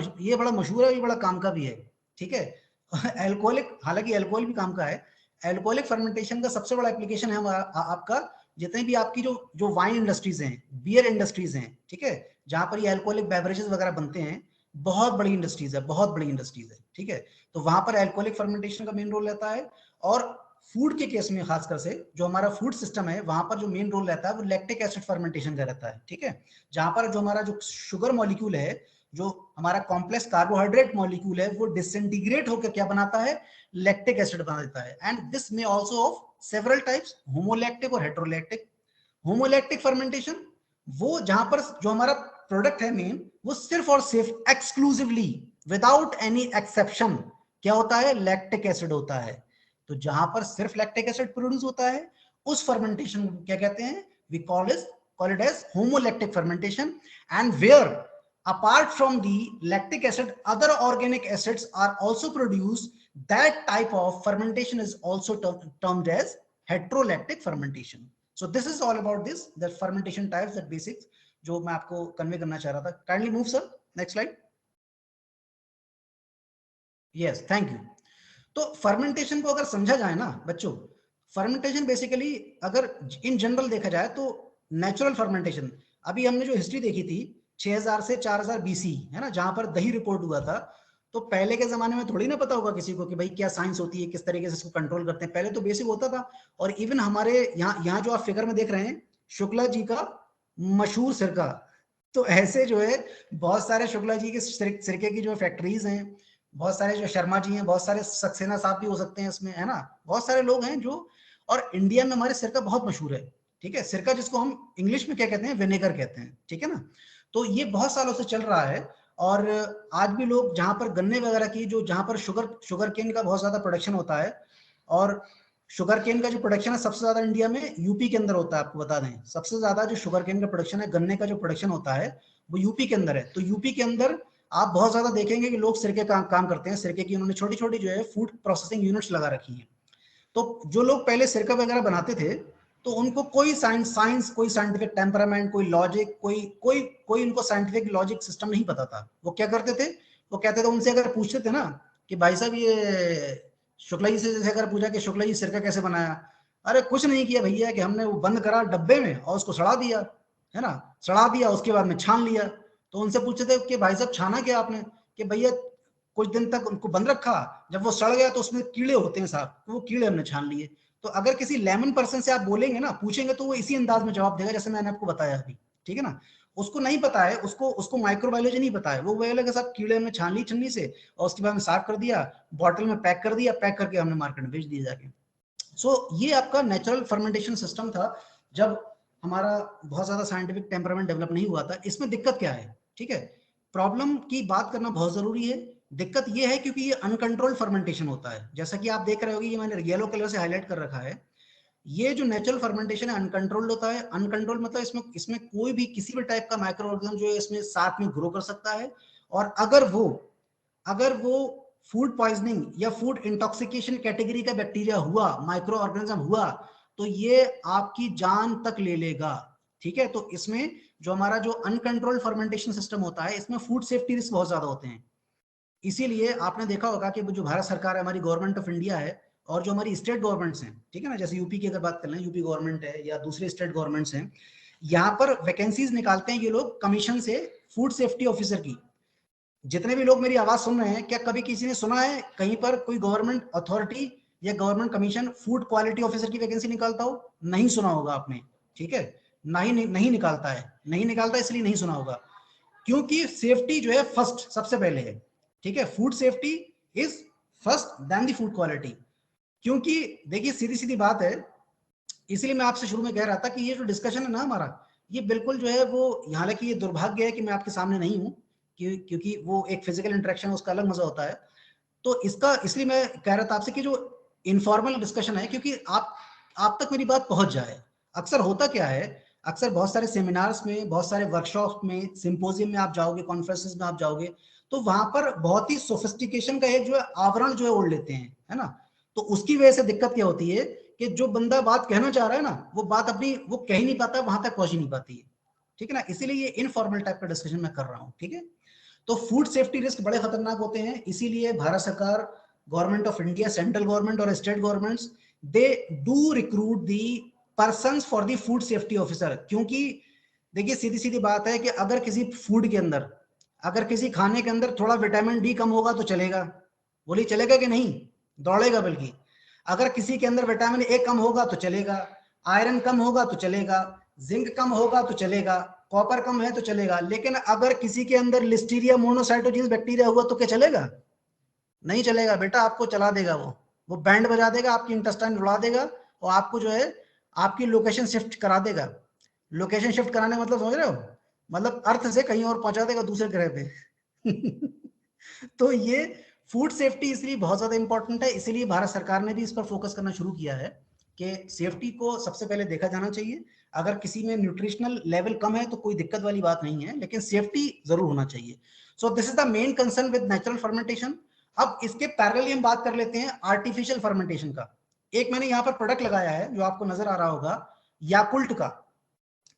मशहूर है, ये बड़ा काम का भी है, ठीक है। एल्कोहलिक, हालांकि एल्कोहल भी काम का है। एल्कोहलिक फर्मेंटेशन का सबसे बड़ा एप्लीकेशन है आपका, जितने भी आपकी जो वाइन इंडस्ट्रीज हैं, बियर इंडस्ट्रीज हैं, ठीक है, जहां पर ये एल्कोहलिक बेवरेजेस वगैरह बनते हैं, बहुत बड़ी इंडस्ट्रीज है, बहुत बड़ी इंडस्ट्रीज है, ठीक है। तो वहां पर एल्कोहलिक फर्मेंटेशन का मेन रोल रहता है। और फूड के केस में खासकर से जो हमारा फूड सिस्टम है, वहां पर जो मेन रोल रहता है वो लैक्टिक एसिड फर्मेंटेशन का रहता है, ठीक है। जहां पर जो हमारा जो शुगर मॉलिक्यूल है, जो हमारा कॉम्प्लेक्स कार्बोहाइड्रेट मॉलिक्यूल है, वो डिसइंटीग्रेट होकर क्या बनाता है, लैक्टिक एसिड बना देता है। एंड दिस में आल्सो ऑफ सेवरल टाइप्स, होमोलैक्टिक और हेटेरोलैक्टिक। होमोलैक्टिक फर्मेंटेशन वो जहां पर जो हमारा प्रोडक्ट है मेन, वो सिर्फ और सिर्फ एक्सक्लूसिवली विदाउट एनी एक्सेप्शन क्या होता है, लैक्टिक एसिड होता है। तो जहां पर सिर्फ लैक्टिक एसिड प्रोड्यूस होता है, उस फर्मेंटेशन को क्या कहते हैं, we call it as homolactic fermentation. And where apart from the lactic acid other organic acids are also produced, that type of fermentation is also termed as heterolactic fermentation. So this is all about this, the fermentation types, that basics जो मैं आपको कन्वे करना चाह रहा था। Kindly move sir, next slide. Yes, thank you. तो फर्मेंटेशन को अगर समझा जाए ना बच्चों, फर्मेंटेशन बेसिकली अगर इन जनरल देखा जाए तो नेचुरल फर्मेंटेशन, अभी हमने जो हिस्ट्री देखी थी 6000 से 4000 बीसी, है ना, जहां पर दही रिपोर्ट हुआ था, तो पहले के जमाने में थोड़ी ना पता होगा किसी को कि भाई क्या साइंस होती है, किस तरीके से इसको कंट्रोल करते हैं, पहले तो बेसिक होता था। और इवन हमारे यहाँ जो आप फिगर में देख रहे हैं, शुक्ला जी का मशहूर सिरका, तो ऐसे जो है बहुत सारे शुक्ला जी के सिरके की जो फैक्ट्रीज हैं, बहुत सारे जो शर्मा जी हैं, बहुत सारे सक्सेना साहब भी हो सकते हैं इसमें, है ना, बहुत सारे लोग हैं जो, और इंडिया में हमारे सिरका बहुत मशहूर है, ठीक है। सिरका जिसको हम इंग्लिश में क्या कहते हैं, विनेगर कहते हैं, ठीक है ना। तो ये बहुत सालों से चल रहा है। और आज भी लोग जहां पर गन्ने वगैरह की जो, जहां पर शुगर केन का बहुत ज्यादा प्रोडक्शन होता है, और शुगर केन का जो प्रोडक्शन है सबसे ज्यादा इंडिया में यूपी के अंदर होता है, आपको बता दें, सबसे ज्यादा जो शुगर केन का प्रोडक्शन है, गन्ने का जो प्रोडक्शन होता है, वो यूपी के अंदर है। तो यूपी के अंदर आप बहुत ज्यादा देखेंगे कि लोग सिरके का काम करते हैं, सिरके की उन्होंने छोटी छोटी जो है फूड प्रोसेसिंग यूनिट्स लगा रखी हैं। तो जो लोग पहले सिरका वगैरह बनाते थे, तो उनको कोई साइंस कोई साइंटिफिक टेम्परामेंट, कोई लॉजिक, कोई उनको साइंटिफिक लॉजिक सिस्टम नहीं पता था। वो क्या करते थे, वो कहते थे, उनसे अगर पूछते थे ना कि भाई साहब ये शुक्ला जी से जैसे अगर पूछा कि शुक्ला जी सिरका कैसे बनाया, अरे कुछ नहीं किया भैया, कि हमने वो बंद करा डब्बे में और उसको सड़ा दिया, है ना, सड़ा दिया, उसके बाद में छान लिया। तो उनसे पूछते थे कि भाई साहब छाना क्या आपने, कि भैया कुछ दिन तक उनको बंद रखा, जब वो सड़ गया तो उसमें कीड़े होते हैं साहब, तो वो कीड़े हमने छान लिए। तो अगर किसी लेमन पर्सन से आप बोलेंगे ना, पूछेंगे, तो वो इसी अंदाज में जवाब देगा जैसे मैंने आपको बताया अभी, ठीक है ना। उसको नहीं पता है, उसको माइक्रोबायोलॉजी नहीं पता है, वो बोलेगा कि साहब कीड़े में छान ली छन्नी से और उसके बाद में साफ कर दिया, बॉटल में पैक कर दिया, पैक करके हमने मार्केट में बेच दिया जाके। सो ये आपका नेचुरल फर्मेंटेशन सिस्टम था जब हमारा बहुत ज्यादा साइंटिफिक टेम्परामेंट डेवलप नहीं हुआ था। इसमें दिक्कत क्या है, ठीक है, प्रॉब्लम की बात करना बहुत जरूरी है। दिक्कत ये है क्योंकि ये अनकंट्रोल्ड फर्मेंटेशन होता है, जैसा कि आप देख रहे होगे, ये मैंने येलो कलर से हाईलाइट कर रखा है। ये जो नेचुरल फर्मेंटेशन है अनकंट्रोल्ड होता है। अनकंट्रोल्ड मतलब इसमें कोई भी किसी भी टाइप का माइक्रो ऑर्गेनिज्म जो है इसमें साथ में ग्रो कर सकता है, और अगर वो फूड पॉइजनिंग या फूड इंटॉक्सिकेशन कैटेगरी का बैक्टीरिया हुआ, माइक्रो ऑर्गेनिज्म हुआ, तो ये आपकी जान तक ले लेगा। ठीक है, तो इसमें जो हमारा जो अनकंट्रोल्ड फर्मेंटेशन सिस्टम होता है, इसमें फूड सेफ्टी रिस्क बहुत ज्यादा होते हैं। इसीलिए आपने देखा होगा कि जो भारत सरकार है, हमारी गवर्नमेंट ऑफ इंडिया है, और जो हमारी स्टेट गवर्नमेंट्स हैं, ठीक है ना, जैसे यूपी की अगर बात कर लें, यूपी गवर्नमेंट है या दूसरे स्टेट गवर्नमेंट्स हैं, यहाँ पर वैकेंसीज निकालते हैं ये लोग कमीशन से फूड सेफ्टी ऑफिसर की। जितने भी लोग मेरी आवाज सुन रहे हैं, क्या कभी किसी ने सुना है कहीं पर कोई गवर्नमेंट अथॉरिटी या government commission food quality officer की वैकेंसी निकालता हो? नहीं सुना होगा आपने, ठीक है, नहीं निकालता है, नहीं निकालता इसलिए नहीं सुना होगा, क्योंकि सेफ्टी जो है फर्स्ट, सबसे पहले है। ठीक है, food safety is first then the food quality. क्योंकि देखिए सीधी सीधी बात है, इसलिए मैं आपसे शुरू में कह रहा था कि ये जो डिस्कशन है ना हमारा, ये बिल्कुल जो है वो, हालांकि ये दुर्भाग्य है कि मैं आपके सामने नहीं हूं, क्योंकि वो एक फिजिकल इंटरेक्शन है, उसका अलग मजा होता है। तो इसका इसलिए मैं कह रहा था आपसे कि जो इनफॉर्मल डिस्कशन है, क्योंकि आप तक मेरी बात पहुंच जाए। अक्सर होता क्या है, अक्सर बहुत सारे सेमिनार्स में, बहुत सारे वर्कशॉप में, सिंपोजियम में आप जाओगे, कॉन्फ्रेंसेस में आप जाओगे, तो वहां पर बहुत ही सोफिस्टिकेशन का एक जो है आवरण जो है ओढ़ लेते हैं, है ना। तो उसकी वजह से दिक्कत क्या होती है कि जो बंदा बात कहना चाह रहा है ना, वो बात अपनी वो कह ही नहीं पाता, वहां तक पहुंच ही नहीं पाती है। ठीक है ना, इसीलिए ये इनफॉर्मल टाइप का डिस्कशन मैं कर रहा हूँ। ठीक है, तो फूड सेफ्टी रिस्क बड़े खतरनाक होते हैं, इसीलिए भारत सरकार, government of India, central government और state governments, they do recruit the persons for the food safety officer. क्योंकि देखिए सीधी सीधी बात है कि अगर किसी फूड के अंदर, अगर किसी खाने के अंदर थोड़ा विटामिन डी कम होगा तो चलेगा, बोली चलेगा कि नहीं, दौड़ेगा बल्कि। अगर किसी के अंदर विटामिन ए कम होगा तो चलेगा, आयरन कम होगा तो चलेगा, जिंक कम होगा तो चलेगा, कॉपर कम है तो चलेगा। लेकिन अगर किसी के अंदर लिस्टीरिया मोनोसाइटोजेंस बैक्टीरिया हुआ तो क्या चलेगा? नहीं चलेगा बेटा, आपको चला देगा, वो बैंड बजा देगा, आपकी इंटेस्टाइन उड़ा देगा, और आपको जो है आपकी लोकेशन शिफ्ट करा देगा। लोकेशन शिफ्ट कराने मतलब समझ रहे हो, मतलब अर्थ से कहीं और पहुंचा देगा, दूसरे ग्रह पे। तो ये फूड सेफ्टी इसलिए बहुत ज्यादा इंपॉर्टेंट है, इसीलिए भारत सरकार ने भी इस पर फोकस करना शुरू किया है कि सेफ्टी को सबसे पहले देखा जाना चाहिए। अगर किसी में न्यूट्रिशनल लेवल कम है तो कोई दिक्कत वाली बात नहीं है, लेकिन सेफ्टी जरूर होना चाहिए। So this is the main concern with natural fermentation. अब इसके पैरेलली हम बात कर लेते हैं आर्टिफिशियल फर्मेंटेशन का। एक मैंने यहाँ पर प्रोडक्ट लगाया है जो आपको नजर आ रहा होगा, याकुल्ट का,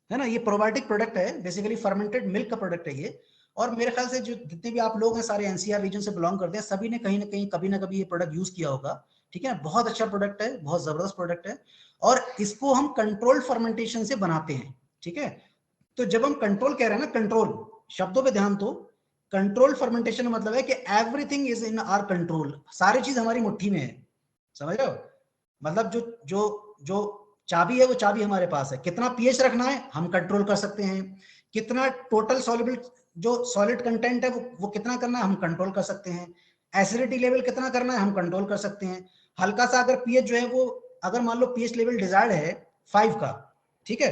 है ना, ये प्रोबायोटिक प्रोडक्ट है, बेसिकली फर्मेंटेड मिल्क का प्रोडक्ट है ये। और मेरे ख्याल से जो जितने भी आप लोग हैं सारे एनसीआर रीजन से बिलोंग करते हैं, सभी ने कहीं ना कहीं कभी ना कभी ये प्रोडक्ट यूज किया होगा। ठीक है, बहुत अच्छा प्रोडक्ट है, बहुत जबरदस्त प्रोडक्ट है, और इसको हम कंट्रोल फर्मेंटेशन से बनाते हैं। ठीक है, तो जब हम कंट्रोल कह रहे हैं ना, कंट्रोल शब्दों पे ध्यान दो, कंट्रोल फर्मेंटेशन मतलब है कि everything is in our control, सारी चीज हमारी मुट्ठी में है। समझ रहे हो, मतलब जो जो जो चाबी है वो चाबी हमारे पास है, कितना पीएच रखना है हम कंट्रोल कर सकते हैं, कितना टोटल सॉल्युबल जो सॉलिड कंटेंट है वो कितना करना है हम कंट्रोल कर सकते हैं, एसिडिटी लेवल कितना करना है हम कंट्रोल कर सकते हैं। हल्का सा अगर पीएच जो है वो, अगर मान लो पीएच लेवल डिजायर्ड है 5 का, ठीक है,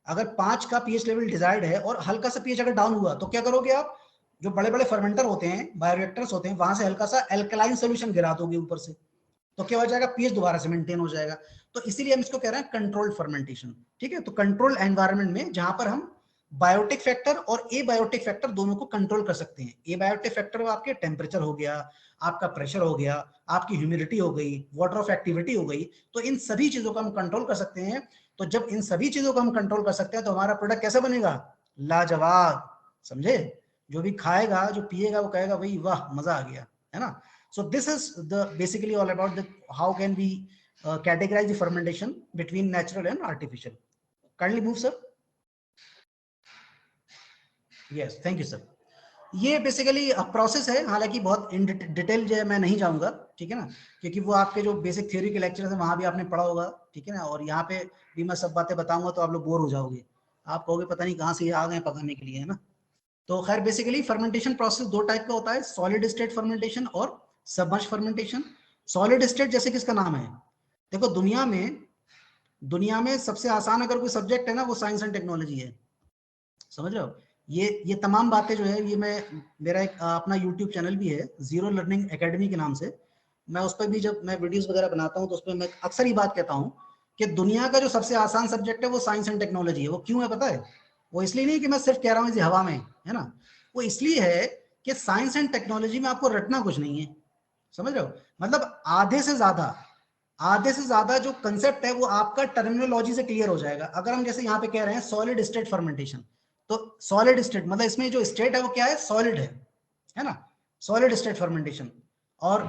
अगर 5 का पीएच लेवल डिजायर्ड है और हल्का सा पीएच अगर डाउन हुआ तो क्या करोगे आप? जो बड़े बड़े फर्मेंटर होते हैं, बायोरिएक्टर्स होते हैं, वहां से हल्का सा एल्कलाइन सोल्यूशन गिरा दोगे ऊपर से, तो क्या हो जाएगा? पीएच दोबारा से मेंटेन हो जाएगा। तो इसीलिए हम इसको कह रहे हैं कंट्रोल्ड फर्मेंटेशन। ठीक है, तो कंट्रोल एनवायरनमेंट में जहां पर हम बायोटिक फैक्टर और ए बायोटिक फैक्टर दोनों को कंट्रोल कर सकते हैं। ए बायोटिक फैक्टर आपके टेम्परेचर हो गया, आपका प्रेशर हो गया, आपकी ह्यूमिडिटी हो गई, वाटर ऑफ एक्टिविटी हो गई, तो इन सभी चीजों को हम कंट्रोल कर सकते हैं। तो जब इन सभी चीजों को हम कंट्रोल कर सकते हैं तो हमारा प्रोडक्ट कैसा बनेगा? लाजवाब। समझे, जो भी खाएगा जो पिएगा वो कहेगा भाई वाह मजा आ गया, है ना। So this is the basically all about the how can we categorize the fermentation between natural and artificial. Kindly move, sir. Yes, thank you, sir. ये बेसिकली प्रोसेस है, हालांकि बहुत इन डिटेल जो है मैं नहीं जाऊंगा, ठीक है ना, क्योंकि वो आपके जो बेसिक थ्योरी के लेक्चर है वहां भी आपने पढ़ा होगा, ठीक है ना, और यहाँ पे भी मैं सब बातें बताऊंगा तो आप लोग बोर हो जाओगे। आप कहोगे पता नहीं कहाँ से ये आ गए पकाने के लिए, है ना। तो खैर बेसिकली फर्मेंटेशन प्रोसेस दो टाइप का होता है, सॉलिड स्टेट फर्मेंटेशन और सबमर्ज फर्मेंटेशन। सॉलिड स्टेट जैसे किसका नाम है, देखो दुनिया में सबसे आसान अगर कोई सब्जेक्ट है ना वो साइंस एंड टेक्नोलॉजी है, समझ रहे हो। ये तमाम बातें जो है, ये मैं मेरा एक अपना यूट्यूब चैनल भी है जीरो लर्निंग एकेडमी के नाम से, मैं उस पर भी जब मैं वीडियोस वगैरह बनाता हूँ तो उस पर मैं अक्सर ही बात कहता हूँ कि दुनिया का जो सबसे आसान सब्जेक्ट है वो साइंस एंड टेक्नोलॉजी है। वो क्यों है पता है, वो इसलिए नहीं कि मैं सिर्फ कह रहा हूँ हवा में, है ना, वो इसलिए है कि साइंस एंड टेक्नोलॉजी में आपको रटना कुछ नहीं है, समझ रहे हो। मतलब आधे से ज्यादा जो कंसेप्ट है वो आपका टर्मिनोलॉजी से क्लियर हो जाएगा। अगर हम जैसे यहाँ पे कह रहे हैं सॉलिड स्टेट फर्मेंटेशन, तो सॉलिड स्टेट मतलब इसमें जो स्टेट है वो क्या है, सॉलिड है ना, सॉलिड स्टेट फर्मेंटेशन। और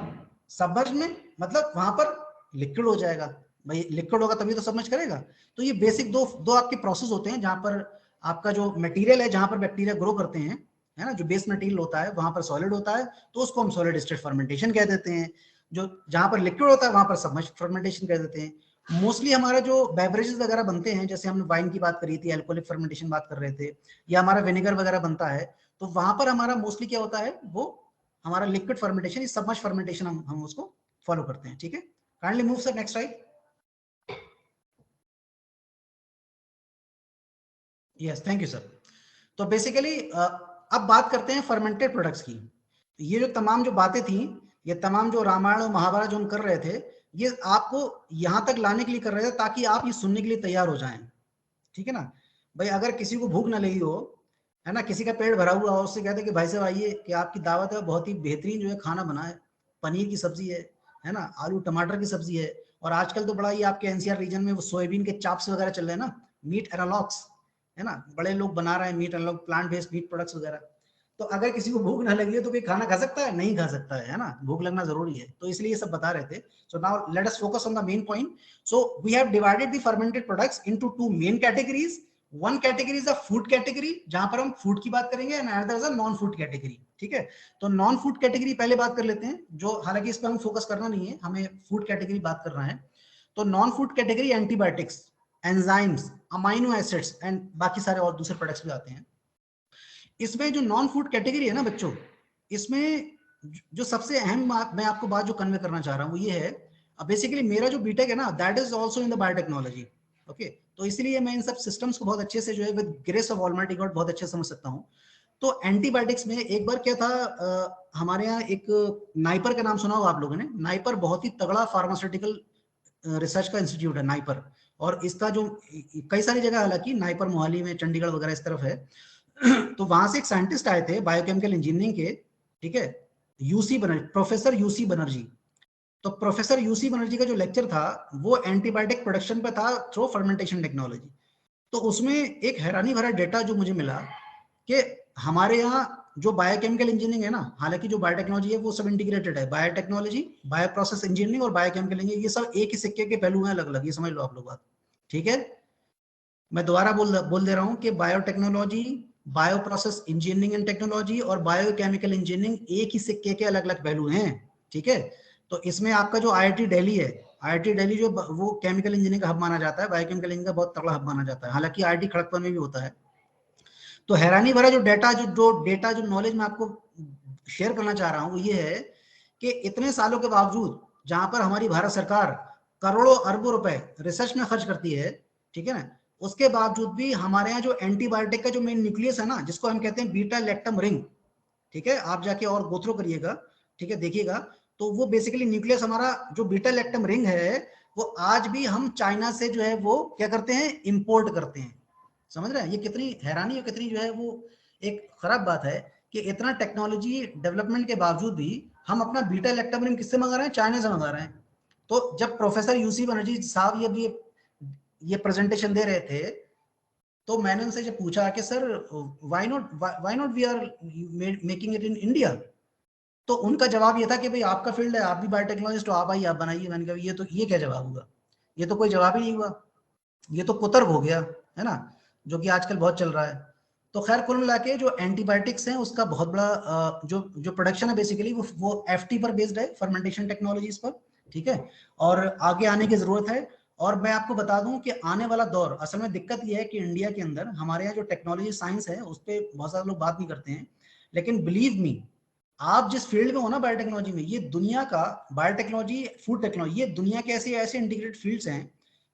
सबमर्ज में मतलब वहां पर लिक्विड हो जाएगा, भाई लिक्विड होगा तभी तो सबमर्ज करेगा। तो ये बेसिक दो आपके प्रोसेस होते हैं जहां पर आपका जो मटेरियल है, जहां पर बैक्टीरिया ग्रो करते हैं, है ना, जो बेस मटेरियल होता है वहां पर सॉलिड होता है तो उसको हम सॉलिड स्टेट फर्मेंटेशन कह देते हैं। जो जहां पर लिक्विड होता है वहां पर सबमर्ज फर्मेंटेशन कह देते हैं। मोस्टली हमारा जो बेवरेजेस वगैरह बनते हैं, जैसे हमने वाइन की बात करी थी, अल्कोहलिक फर्मेंटेशन बात कर रहे थे, या हमारा विनेगर वगैरह बनता है, तो वहां पर हमारा मोस्टली क्या होता है, वो हमारा लिक्विड फर्मेंटेशन, सबमर्ज फर्मेंटेशन हम उसको फॉलो करते हैं। ठीक है, kindly move sir next slide. Yes, thank you sir. तो बेसिकली अब बात करते हैं फर्मेंटेड प्रोडक्ट्स की। ये जो तमाम जो बातें थी, ये तमाम जो रामायण और महाभारत जो हम कर रहे थे, ये आपको यहां तक लाने के लिए कर रहे थे ताकि आप ये सुनने के लिए तैयार हो जाएं। ठीक है ना भाई, अगर किसी को भूख ना लगी हो, है ना, किसी का पेट भरा हुआ हो, उससे कहते कि भाई साहब आइए कि आपकी दावत है, बहुत ही बेहतरीन जो है खाना बना है, पनीर की सब्जी है ना, आलू टमाटर की सब्जी है, और आजकल तो बड़ा ही आपके एनसीआर रीजन में वो सोयाबीन के चाप्स वगैरह चल रहे हैं ना, मीट एनालॉग्स, है ना, बड़े लोग बना रहे हैं meat analog, plant based meat products वगैरह। तो अगर किसी को भूख ना लगी है तो कोई खाना खा सकता है, नहीं खा सकता है ना, भूख लगना जरूरी है, तो इसलिए ये सब बता रहे थे। So now let us focus on the main point. So we have divided the fermented products into two main categories. One category is a food category, जहां पर हम फूड की बात करेंगे, and another is a non food category. ठीक है, तो नॉन फूड कैटेगरी पहले बात कर लेते हैं, जो हालांकि इस पर हम फोकस करना नहीं है, हमें फूड कैटेगरी बात करना है। तो non food category antibiotics, enzymes, amino acids and बाकी सारे और दूसरे प्रोडक्ट्स भी आते हैं। इसमें जो नॉन फूड कैटेगरी है ना बच्चों, इसमें जो सबसे अहम मैं आपको बात जो कन्वे करना चाह रहा हूँ वो ये है, बेसिकली मेरा जो बीटेक है ना, that is also in the biotechnology. Okay, तो इसलिए मैं इन सब सिस्टम्स को बहुत अच्छे से जो है with grace of almighty God बहुत अच्छे से समझ सकता हूँ। तो एंटीबायोटिक्स में एक बार क्या था, हमारे यहाँ एक नाइपर का नाम सुना हो आप लोगों ने, नाइपर बहुत ही तगड़ा फार्मास्यूटिकल रिसर्च का इंस्टीट्यूट है नाइपर, और इसका जो कई सारी जगह, हालांकि नाइपर मोहाली में, चंडीगढ़ वगैरह इस तरफ है। तो वहां से एक साइंटिस्ट आए थे बायोकेमिकल इंजीनियरिंग के, ठीक है, UC Banerjee, professor UC Banerjee. तो प्रोफेसर यूसी बनर्जी का जो लेक्चर था वो एंटीबायोटिक प्रोडक्शन पे था थ्रू फर्मेंटेशन टेक्नोलॉजी। तो उसमें एक हैरानी भरा डेटा जो मुझे मिला कि हमारे यहाँ जो बायोकेमिकल इंजीनियरिंग है ना, हालांकि जो बायोटेक्नोलॉजी है वो सब इंटीग्रेटेड है, बायोटेक्नोलॉजी, बायो प्रोसेस इंजीनियरिंग और बायोकेमिकल इंजीनियरिंग, ये सब एक ही सिक्के के पहलू हैं अलग अलग, ये समझ लो आप लोग बात। ठीक है, मैं दोबारा बोल दे रहा हूं कि biotechnology, bio process engineering and technology और बायोकेमिकल इंजीनियरिंग एक ही सिक्के के अलग अलग पहलू हैं। ठीक है, तो इसमें आपका जो आईआईटी दिल्ली है, आईआईटी दिल्ली जो वो केमिकल इंजीनियरिंग का हब माना जाता है, बायोकेमिकल इंजीनियरिंग का बहुत तगड़ा हब माना जाता है, हालांकि आईआईटी खड़गपुर में भी होता है। तो हैरानी भरा जो डेटा जो नॉलेज मैं आपको शेयर करना चाह रहा हूं वो ये है कि इतने सालों के बावजूद जहां पर हमारी भारत सरकार करोड़ों अरबों रुपए रिसर्च में खर्च करती है, ठीक है ना, उसके बावजूद भी हमारे यहाँ जो एंटीबायोटिक का जो मेन न्यूक्लियस है ना, जिसको हम कहते हैं बीटा लैक्टम रिंग, ठीक है, आप जाके और गोथ्रो करिएगा, ठीक है, देखिएगा, तो वो बेसिकली न्यूक्लियस हमारा जो बीटा लैक्टम रिंग है, वो आज भी हम चाइना से जो है वो क्या करते हैं, इंपोर्ट करते हैं। समझ रहे हैं, ये कितनी हैरानी और कितनी जो है वो एक खराब बात है कि इतना टेक्नोलॉजी डेवलपमेंट के बावजूद भी हम अपना बीटा लैक्टम रिंग किससे मंगा रहे हैं, चाइना से मंगा रहे हैं। तो जब प्रोफेसर यूसी बनर्जी साहब ये प्रेजेंटेशन दे रहे थे, तो मैंने उनसे जब पूछा कि sir why not we are making it in India, तो उनका जवाब ये था कि भाई आपका फील्ड है, आप भी बायोटेक्नोलॉजिस्ट हो, आप आइए आप बनाइए। मैंने कहा ये क्या जवाब हुआ, ये तो कोई जवाब ही नहीं हुआ, ये तो कुतर्क हो गया, है ना, जो कि आजकल बहुत चल रहा है। तो खैर कुल मिला के जो एंटीबायोटिक्स हैं उसका बहुत बड़ा जो प्रोडक्शन है बेसिकली वो एफटी पर बेस्ड है, फर्मेंटेशन टेक्नोलॉजीज पर। ठीक है, और आगे आने की जरूरत है, और मैं आपको बता दूं कि आने वाला दौर, असल में दिक्कत यह है कि इंडिया के अंदर हमारे यहाँ जो टेक्नोलॉजी साइंस है उस पर बहुत सारे लोग बात नहीं करते हैं, लेकिन बिलीव मी, आप जिस फील्ड में हो ना बायोटेक्नोलॉजी में, ये दुनिया का बायोटेक्नोलॉजी, फूड टेक्नोलॉजी, ये दुनिया के ऐसे ऐसे इंटीग्रेटेड फील्ड्स हैं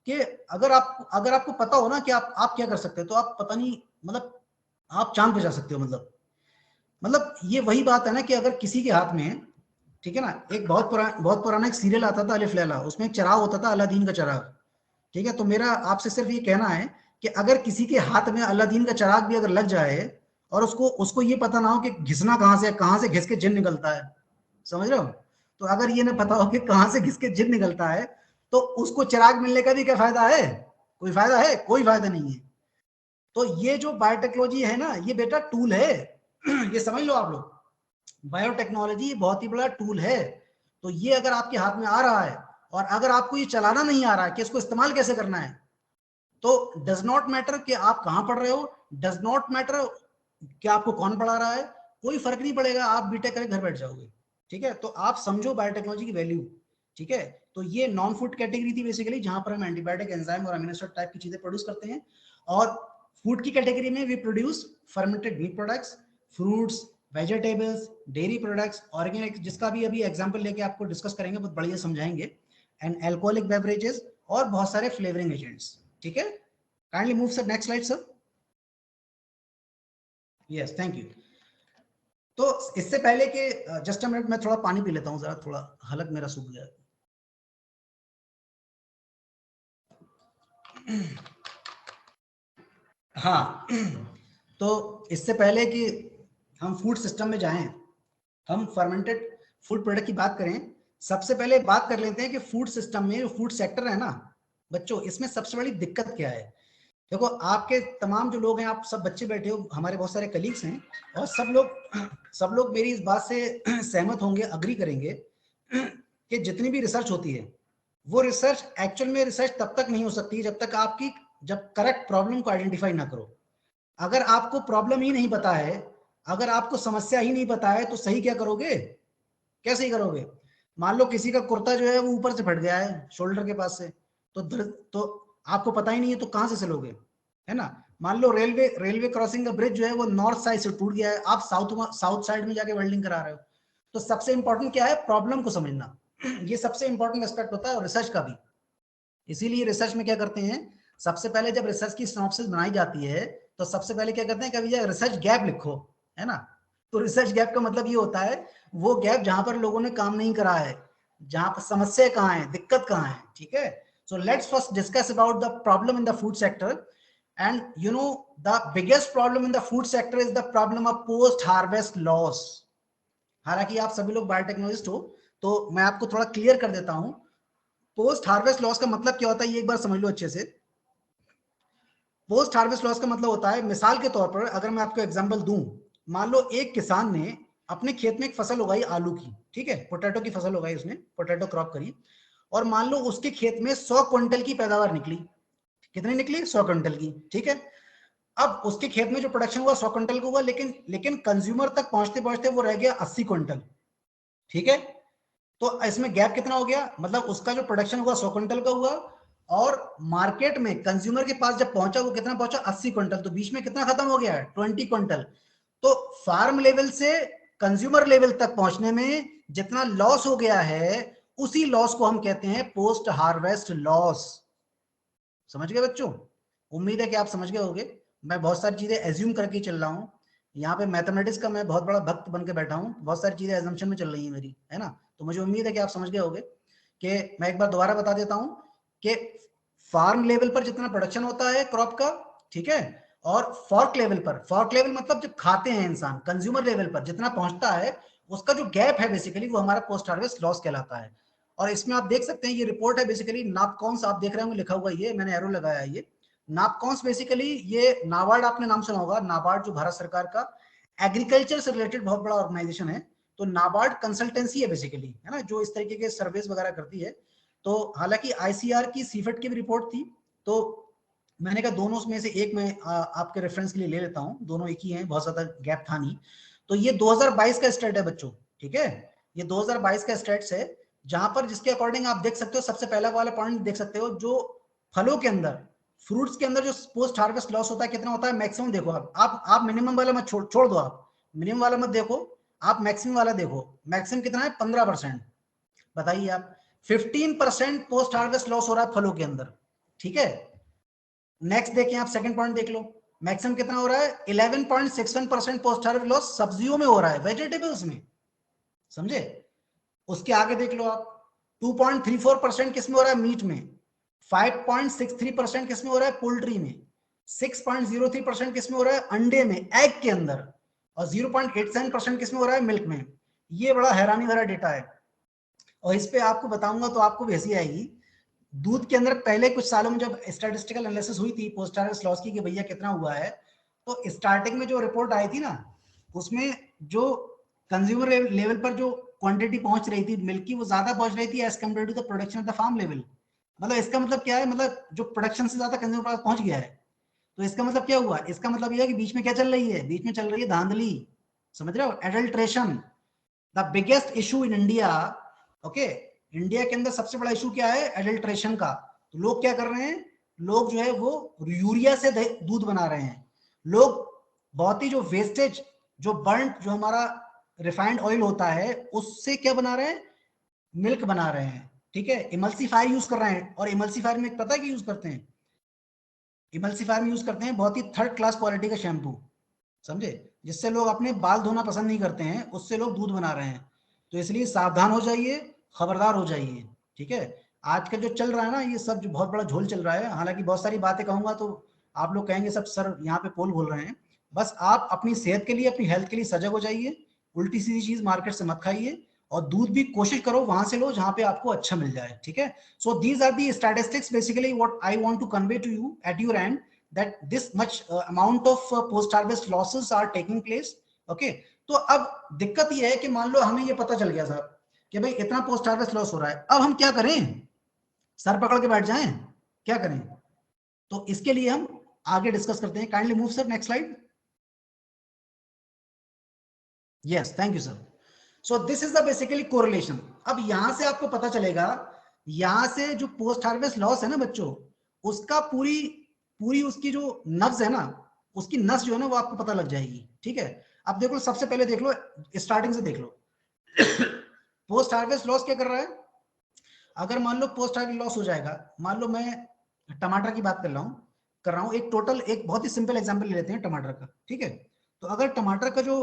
कि अगर आपको पता हो ना कि आप क्या कर सकते हो, तो आप पता नहीं, मतलब आप चांद पे जा सकते हो। मतलब ये वही बात है ना कि अगर किसी के हाथ में, ठीक है ना, एक बहुत पुराना एक सीरियल आता था अलिफ लैला, उसमें एक चिराग होता था, अलादीन का चिराग। ठीक है, तो मेरा आपसे सिर्फ ये कहना है कि अगर किसी के हाथ में अलादीन का चिराग भी अगर लग जाए और उसको उसको ये पता ना हो कि घिसना कहाँ से घिस के जिन निकलता है, समझ रहे हो, तो अगर ये ना पता हो कि कहाँ से घिस के जिन निकलता है, तो उसको चिराग मिलने का भी क्या फायदा है? कोई फायदा है? कोई फायदा नहीं है। तो ये जो बायोटेक्नोलॉजी है ना, ये बेटा टूल है। ये समझ लो आप लोग, बायोटेक्नोलॉजी बहुत ही बड़ा टूल है। तो ये अगर आपके हाथ में आ रहा है और अगर आपको ये चलाना नहीं आ रहा है कि इसको इस्तेमाल कैसे करना है, तो डज नॉट मैटर कि आप कहां पढ़ रहे हो, डज नॉट मैटर कि आपको कौन पढ़ा रहा है, कोई फर्क नहीं पड़ेगा, आप बीटेक करके घर बैठ जाओगे। ठीक है, तो आप समझो बायोटेक्नोलॉजी की वैल्यू। ठीक है, तो ये नॉन फूड कैटेगरी थी बेसिकली, जहां पर हम एंटीबायोटिक, एंजाइम और अमीनो एसिड टाइप की चीजें प्रोड्यूस करते हैं। और फूड की कैटेगरी में we produce fermented meat products, fruits, vegetables, dairy products, organic, जिसका भी अभी एग्जांपल लेके आपको डिस्कस करेंगे, बहुत बढ़िया समझाएंगे, एंड अल्कोहलिक बेवरेजेस और बहुत सारे फ्लेवरिंग एजेंट्स। ठीक है, kindly move sir, next slide sir. Yes, thank you. तो इससे पहले कि जस्ट अ मिनट, मैं थोड़ा पानी पी लेता हूँ, जरा थोड़ा हलक मेरा सूख गया। हाँ, तो इससे पहले कि हम फूड सिस्टम में जाएं, हम फर्मेंटेड फूड प्रोडक्ट की बात करें, सबसे पहले बात कर लेते हैं कि फूड सिस्टम में जो फूड सेक्टर है ना बच्चों, इसमें सबसे बड़ी दिक्कत क्या है। देखो, आपके तमाम जो लोग हैं, आप सब बच्चे बैठे हो, हमारे बहुत सारे कलीग्स हैं, और सब लोग मेरी इस बात से सहमत होंगे, अग्री करेंगे कि जितनी भी रिसर्च होती है, वो रिसर्च एक्चुअल में रिसर्च तब तक नहीं हो सकती जब करेक्ट प्रॉब्लम को आइडेंटिफाई ना करो। अगर आपको प्रॉब्लम ही नहीं पता है, अगर आपको समस्या ही नहीं पता है, तो सही क्या करोगे? कैसे ही करोगे? मान लो किसी का कुर्ता जो है वो ऊपर से फट गया है शोल्डर के पास से, तो आपको पता ही नहीं है, तो कहां से सिलोगे, है ना। मान लो रेलवे क्रॉसिंग का ब्रिज जो है वो नॉर्थ साइड से टूट गया है, आप साउथ साइड में जाके वेल्डिंग करा रहे हो। तो सबसे इंपॉर्टेंट क्या है? प्रॉब्लम को समझना। ये सबसे इंपॉर्टेंट एस्पेक्ट होता है रिसर्च का भी। इसीलिए रिसर्च में क्या करते हैं, सबसे पहले जब रिसर्च की सिनॉप्सिस बनाई जाती है, तो सबसे पहले क्या करते हैं, कभी रिसर्च गैप लिखो, है ना। तो रिसर्च गैप का मतलब ये होता है वो गैप जहां पर लोगों ने काम नहीं करा है, जहां पर समस्या कहाँ है, दिक्कत कहाँ है। ठीक है, so let's first discuss about the problem in the food sector. And you know, the biggest problem in the food sector is the problem of post harvest loss. हालांकि आप सभी लोग बायोटेक्नोलॉजिस्ट हो, तो मैं आपको थोड़ा क्लियर कर देता हूं। पोस्ट हार्वेस्ट लॉस का मतलब क्या होता है, ये एक बार समझ लो अच्छे से। पोस्ट हार्वेस्ट लॉस का मतलब होता है, मिसाल के तौर पर अगर मैं आपको एग्जांपल दूं, मान लो एक किसान ने अपने खेत में एक फसल उगाई आलू की, ठीक है, पोटैटो की फसल उगाई, उसने पोटैटो क्रॉप करी, और मान लो उसके खेत में 100 क्विंटल की पैदावार निकली। कितनी निकली? 100 क्विंटल की। ठीक है, अब उसके खेत में जो प्रोडक्शन हुआ 100 क्विंटल का हुआ, लेकिन कंज्यूमर तक पहुंचते पहुंचते वो रह गया 80 क्विंटल। ठीक है, तो इसमें गैप कितना हो गया, मतलब उसका जो प्रोडक्शन हुआ 100 क्विंटल का हुआ, और मार्केट में कंज्यूमर के पास जब पहुंचा वो कितना पहुंचा, 80 क्विंटल। तो बीच में कितना खत्म हो गया है, 20 क्विंटल। तो फार्म लेवल से कंज्यूमर लेवल तक पहुंचने में जितना लॉस हो गया है, उसी लॉस को हम कहते हैं पोस्ट हार्वेस्ट लॉस। समझ गए बच्चों? उम्मीद है कि आप समझ गए होंगे। मैं बहुत सारी चीजें एज्यूम करके चल रहा हूँ, यहाँ पे मैथमेटिक्स का मैं बहुत बड़ा भक्त बन के बैठा हूँ, बहुत सारी चीजें एजम्पशन में चल रही है मेरी, है ना। तो मुझे उम्मीद है कि आप समझ गए होंगे कि मैं एक बार दोबारा बता देता हूँ कि फार्म लेवल पर जितना प्रोडक्शन होता है क्रॉप का, ठीक है, और फॉर्क लेवल पर, फॉर्क लेवल मतलब जब खाते हैं इंसान, कंज्यूमर लेवल पर जितना पहुंचता है, उसका जो गैप है बेसिकली वो हमारा पोस्ट हार्वेस्ट लॉस कहलाता है। और इसमें आप देख सकते हैं, ये रिपोर्ट है बेसिकली नापकॉन्स, आप देख रहे होंगे लिखा हुआ, ये मैंने एरो लगाया है, ये नापकॉन्स बेसिकली, ये नाबार्ड, आपने नाम सुना होगा, नाबार्ड जो भारत सरकार का एग्रीकल्चर से रिलेटेड बहुत बड़ा ऑर्गेनाइजेशन है। तो नाबार्ड कंसल्टेंसी है बेसिकली, है ना, जो इस तरीके के सर्वेस वगैरह करती है। तो हालांकि आईसीआर की सीफेट की भी रिपोर्ट थी, तो मैंने कहा दोनों में से एक मैं आपके रेफरेंस के लिए ले लेता हूं, दोनों एक ही हैं, बहुत ज्यादा गैप था नहीं। तो ये 2022 का स्टेट है बच्चों, ठीक है, ये 2022 का स्टेट्स है, जहां पर जिसके अकॉर्डिंग आप देख सकते हो, सबसे पहला वाला पॉइंट देख सकते हो, जो फलों के अंदर, फ्रूट्स के अंदर जो पोस्ट हार्वेस्ट लॉस होता है कितना होता है मैक्सिमम? देखो आप मिनिमम वाला मत छोड़ दो, आप मिनिमम वाला मत देखो, आप मैक्सिमम वाला देखो। मैक्सिमम कितना है? 15%। बताइए आप, 15% पोस्ट हार्वेस्ट लॉस हो रहा है फलों के अंदर, ठीक है। नेक्स्ट देखिए आप, सेकंड पॉइंट देख लो, मैक्सिमम कितना हो रहा है? 11.61% पोस्ट हार्वेस्ट लॉस सब्जियों में हो रहा है, वेजिटेबल्स में, समझे। उसके आगे देख लो आप, 2.34% किसमें हो रहा है? मीट में। 5.63% किसमें हो रहा है? पोल्ट्री में। 6.03% किसमें हो रहा है? अंडे में, एग के अंदर। और 0.87% किसमें हो रहा है? मिल्क में। ये बड़ा हैरानी भरा डेटा है, और इस पे आपको बताऊंगा तो आपको भी हंसी आएगी। दूध के अंदर पहले कुछ सालों में जब स्टैटिस्टिकल एनालिसिस हुई थी पोस्ट हार्वेस्ट लॉस की कि भैया कितना हुआ है, तो स्टार्टिंग में जो रिपोर्ट आई थी ना, उसमें जो कंज्यूमर लेवल पर जो क्वांटिटी पहुंच रही थी मिल्क की, वो ज्यादा पहुंच रही थी as compare to the production of the farm level. मतलब इसका मतलब क्या है? मतलब जो प्रोडक्शन से ज्यादा कंज्यूमर पास पहुंच गया है। तो इसका मतलब क्या हुआ? इसका मतलब यह है कि बीच में क्या चल रही है? बीच में चल रही है धांधली, समझ रहे हो? Adulteration, the biggest issue in India. Okay, India के अंदर सबसे बड़ा इशू क्या है? एडल्ट्रेशन का। तो लोग क्या कर रहे हैं? लोग जो है वो यूरिया से दूध बना रहे हैं। लोग बहुत ही जो वेस्टेज, जो बर्न, जो हमारा रिफाइंड ऑयल होता है, उससे क्या बना रहे हैं? मिल्क बना रहे हैं, ठीक है। इमल्सीफायर यूज कर रहे हैं, और इमल्सीफायर में पता है क्या यूज करते हैं? इमल्सीफायर में यूज करते हैं बहुत ही थर्ड क्लास क्वालिटी का शैम्पू, समझे, जिससे लोग अपने बाल धोना पसंद नहीं करते हैं, उससे लोग दूध बना रहे हैं। तो इसलिए सावधान हो जाइए, खबरदार हो जाइए, ठीक है। आज का जो चल रहा है ना, ये सब जो बहुत बड़ा झोल चल रहा है, हालांकि बहुत सारी बातें कहूंगा तो आप लोग कहेंगे सब सर यहाँ पे पोल बोल रहे हैं। बस आप अपनी सेहत के लिए, अपनी हेल्थ के लिए सजग हो जाइए। उल्टी सीधी चीज मार्केट से मत खाइए, और दूध भी कोशिश करो वहां से लो जहां पे आपको अच्छा मिल जाए, ठीक है। So these are the statistics basically what I want to convey to you at your end, that this much amount of post harvest losses are taking place. Okay, तो अब दिक्कत ये है कि मान लो हमें ये पता चल गया साहब कि भाई इतना पोस्ट हार्वेस्ट लॉस हो रहा है, अब हम क्या करें? सर पकड़ के बैठ जाएं? क्या करें? तो इसके लिए हम आगे डिस्कस करते हैं। Kindly move sir, next slide. Yes, thank you sir. So this is the basically correlation. अब यहां से आपको पता चलेगा, यहां से जो पोस्ट हार्वेस्ट लॉस है ना बच्चों, उसका पूरी पूरी उसकी जो नब्ज है ना, उसकी नस जो है ना, वो आपको पता लग जाएगी, ठीक है। अब देखो, सबसे पहले देख लो, स्टार्टिंग से देख लो। पोस्ट हार्वेस्ट लॉस क्या कर रहा है? अगर मान लो पोस्ट हार्वेस्ट लॉस हो जाएगा, मान लो मैं टमाटर की बात कर रहा हूं एक टोटल, एक बहुत ही सिंपल एग्जांपल ले लेते हैं टमाटर का, ठीक है। तो अगर टमाटर का जो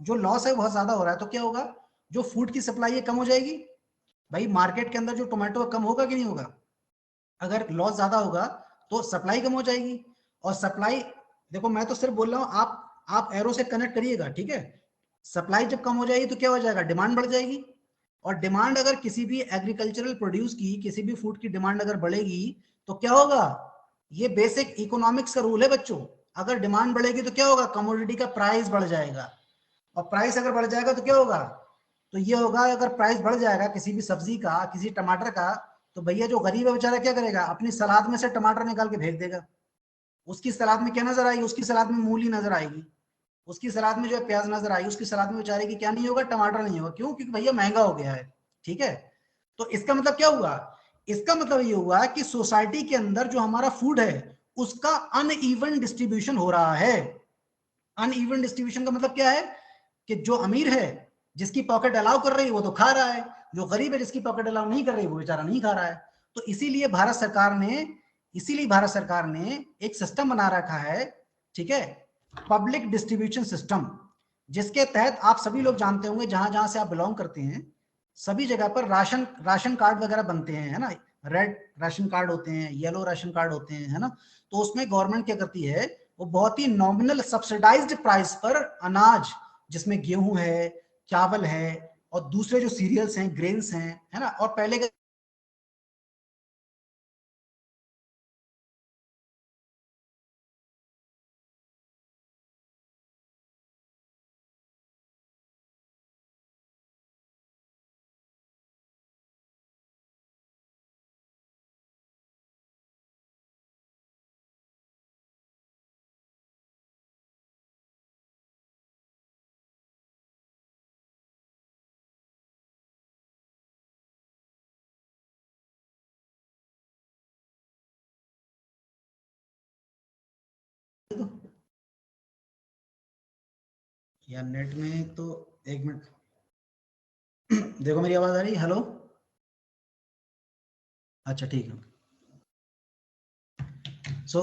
जो लॉस है बहुत ज्यादा हो रहा है, तो क्या होगा? जो फूड की सप्लाई है कम हो जाएगी। भाई मार्केट के अंदर जो टोमेटो कम होगा कि नहीं होगा? अगर लॉस ज्यादा होगा तो सप्लाई कम हो जाएगी। और सप्लाई, देखो मैं तो सिर्फ बोल रहा हूं, आप एरो से कनेक्ट करिएगा, ठीक है। सप्लाई जब कम हो जाएगी तो क्या हो जाएगा? डिमांड बढ़ जाएगी। और डिमांड, अगर किसी भी एग्रीकल्चरल प्रोड्यूस की, किसी भी फूड की डिमांड अगर बढ़ेगी तो क्या होगा? ये बेसिक इकोनॉमिक्स का रूल है बच्चों। अगर डिमांड बढ़ेगी तो क्या होगा? कमोडिटी का प्राइस बढ़ जाएगा। और प्राइस अगर बढ़ जाएगा तो क्या होगा? तो ये होगा, अगर प्राइस बढ़ जाएगा किसी भी सब्जी का, किसी टमाटर का, तो भैया जो गरीब है बेचारा क्या करेगा? अपनी सलाद में से टमाटर निकाल के फेंक देगा। उसकी सलाद में क्या नजर आएगी? उसकी सलाद में मूली नजर आएगी, उसकी सलाद में जो है प्याज नजर आएगी, उसकी सलाद में बेचारे की क्या नहीं होगा? टमाटर नहीं होगा। क्यों? क्योंकि भैया महंगा हो गया है, ठीक है। तो इसका मतलब क्या हुआ? इसका मतलब ये हुआ कि सोसाइटी के अंदर जो हमारा फूड है, उसका अनइवन डिस्ट्रीब्यूशन हो रहा है। अनइवन डिस्ट्रीब्यूशन का मतलब क्या है? कि जो अमीर है, जिसकी पॉकेट अलाउ कर रही है, वो तो खा रहा है। जो गरीब है, जिसकी पॉकेट अलाउ नहीं कर रही, वो बेचारा नहीं खा रहा है। तो इसीलिए भारत सरकार ने एक सिस्टम बना रखा है, ठीक है, पब्लिक डिस्ट्रीब्यूशन सिस्टम, जिसके तहत आप सभी लोग जानते होंगे, जहां जहां से आप बिलोंग करते हैं, सभी जगह पर राशन राशन कार्ड वगैरह बनते हैं, है ना। रेड राशन कार्ड होते हैं, येलो राशन कार्ड होते हैं, है ना। तो उसमें गवर्नमेंट क्या करती है? वो बहुत ही नॉमिनल सब्सिडाइज्ड प्राइस पर अनाज, जिसमें गेहूं है, चावल है, और दूसरे जो सीरियल्स हैं, ग्रेन्स हैं, है ना। और पहले या नेट में तो एक मिनट देखो मेरी आवाज आ रही है? हेलो, अच्छा ठीक है। So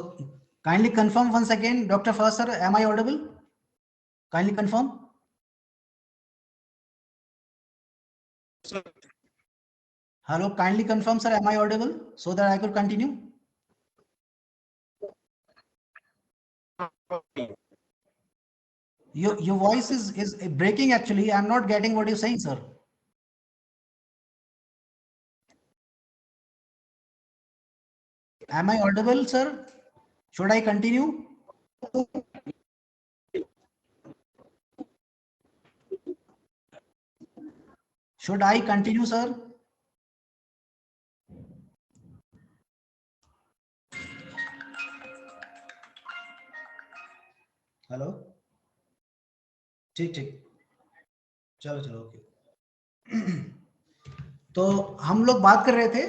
kindly confirm once again, Dr. Fawaz sir, am I audible? Kindly confirm. Sir, Hello, kindly confirm sir, am I audible so that I could continue? Your voice is breaking actually. I'm not getting what you're saying, sir. Am I audible, sir? Should I continue? Should I continue, sir? Hello, ठीक ठीक, चलो चलो ओके। तो हम लोग बात कर रहे थे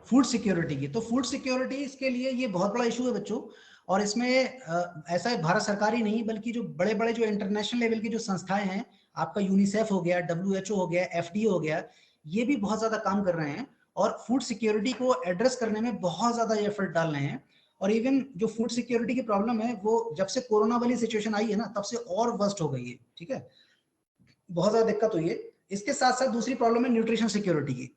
फूड सिक्योरिटी की। तो फूड सिक्योरिटी इसके लिए ये बहुत बड़ा इशू है बच्चों। और इसमें ऐसा है, भारत सरकार ही नहीं बल्कि जो बड़े बड़े जो इंटरनेशनल लेवल की जो संस्थाएं हैं, आपका यूनिसेफ हो गया, WHO हो गया, FDA हो गया, ये भी बहुत ज्यादा काम कर रहे हैं और फूड सिक्योरिटी को एड्रेस करने में बहुत ज्यादा एफर्ट डाल रहे हैं। और इवन जो फूड सिक्योरिटी की प्रॉब्लम है वो जब से कोरोना वाली सिचुएशन आई है ना, तब से और वर्स्ट हो गई है। ठीक है, बहुत ज्यादा दिक्कत हुई है। इसके साथ साथ दूसरी प्रॉब्लम है न्यूट्रिशन सिक्योरिटी की।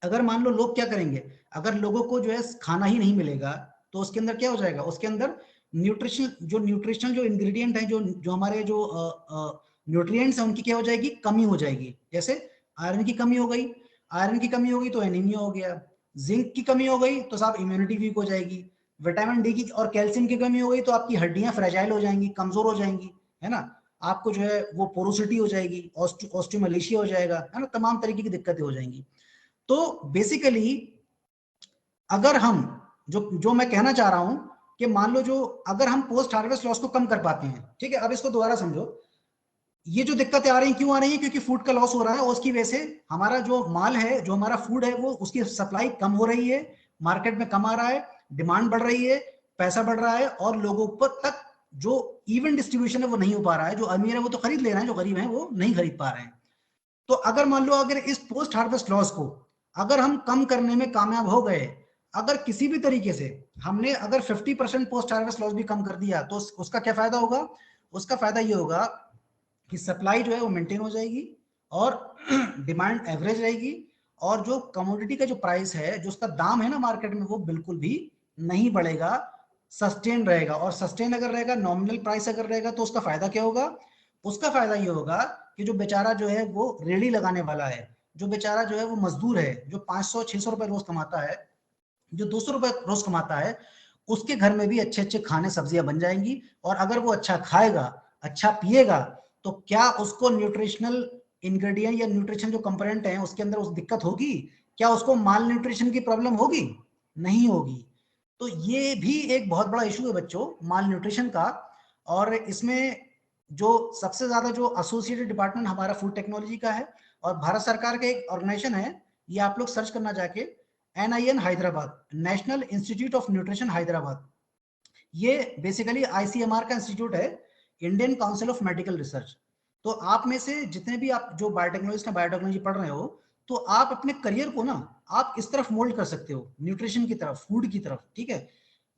अगर मान लो लोग क्या करेंगे, अगर लोगों को जो है खाना ही नहीं मिलेगा तो उसके अंदर क्या हो जाएगा, उसके अंदर न्यूट्रिशनल जो इंग्रेडिएंट है, जो जो हमारे जो न्यूट्रिएंट्स हैं, उनकी क्या हो जाएगी, कमी हो जाएगी। जैसे आयरन की कमी हो गई, आयरन की कमी हो गई तो एनीमिया हो गया। जिंक की कमी हो गई तो साहब इम्यूनिटी वीक हो जाएगी। विटामिन डी की और कैल्शियम की कमी हो गई तो आपकी हड्डियां फ्रेजाइल हो जाएंगी, कमजोर हो जाएंगी, है ना। आपको जो है वो पोरोसिटी हो जाएगी, ऑस्टियोमलेशिया हो जाएगा, है ना, तमाम तरीके की दिक्कतें हो जाएंगी। तो बेसिकली अगर हम जो जो मैं कहना चाह रहा हूं कि मान लो जो अगर हम पोस्ट हार्वेस्ट लॉस को कम कर पाते हैं, ठीक है, अब इसको दोबारा समझो। ये जो दिक्कतें आ रही हैं क्यों आ रही हैं, क्योंकि फूड का लॉस हो रहा है और उसकी वजह से हमारा जो माल है, जो हमारा फूड है, वो उसकी सप्लाई कम हो रही है, मार्केट में कम आ रहा है, डिमांड बढ़ रही है, पैसा बढ़ रहा है और लोगों पर तक जो इवन डिस्ट्रीब्यूशन है वो नहीं हो पा रहा है। जो अमीर है वो तो खरीद ले रहे हैं, जो गरीब है वो नहीं खरीद पा रहे हैं। तो अगर मान लो अगर इस पोस्ट हार्वेस्ट लॉस को अगर हम कम करने में कामयाब हो गए, अगर किसी भी तरीके से हमने अगर 50% पोस्ट हार्वेस्ट लॉस भी कम कर दिया, तो उसका क्या फायदा होगा, उसका फायदा ये होगा कि सप्लाई जो है वो मेंटेन हो जाएगी और डिमांड एवरेज रहेगी। और जो कमोडिटी का जो प्राइस है, जो उसका दाम है ना मार्केट में, वो बिल्कुल भी नहीं बढ़ेगा, सस्टेन रहेगा। और सस्टेन अगर रहेगा, नॉमिनल प्राइस अगर रहेगा, तो उसका फायदा क्या होगा, उसका फायदा ये होगा कि जो बेचारा जो है वो रेडी लगाने वाला है, जो बेचारा जो है वो मजदूर है, जो 500-600 रुपए रोज कमाता है, जो 200 रुपए रोज कमाता है, उसके घर में भी अच्छे अच्छे खाने सब्जियां बन जाएंगी। और अगर वो अच्छा खाएगा, अच्छा पिएगा, तो क्या उसको न्यूट्रिशनल इंग्रेडिएंट या न्यूट्रिशन जो कंपोनेंट है उसके अंदर उस दिक्कत होगी, क्या उसको माल न्यूट्रिशन की प्रॉब्लम होगी, नहीं होगी। तो ये भी एक बहुत बड़ा इशू है बच्चों, माल न्यूट्रिशन का। और इसमें जो सबसे ज्यादा जो एसोसिएटेड डिपार्टमेंट हमारा फूड टेक्नोलॉजी का है और भारत सरकार का एक ऑर्गेनाइजेशन है, ये आप लोग सर्च करना जाके, NIN Hyderabad, national institute of nutrition Hyderabad. ये बेसिकली ICMR का इंस्टीट्यूट है, Indian council of medical research. तो आप में से जितने भी आप जो बायोटेक्नोलॉजिस्ट हैं, बायोटेक्नोलॉजी पढ़ रहे हो, तो आप अपने करियर को ना आप इस तरफ मोल्ड कर सकते हो, न्यूट्रिशन की तरफ, फूड की तरफ। ठीक है,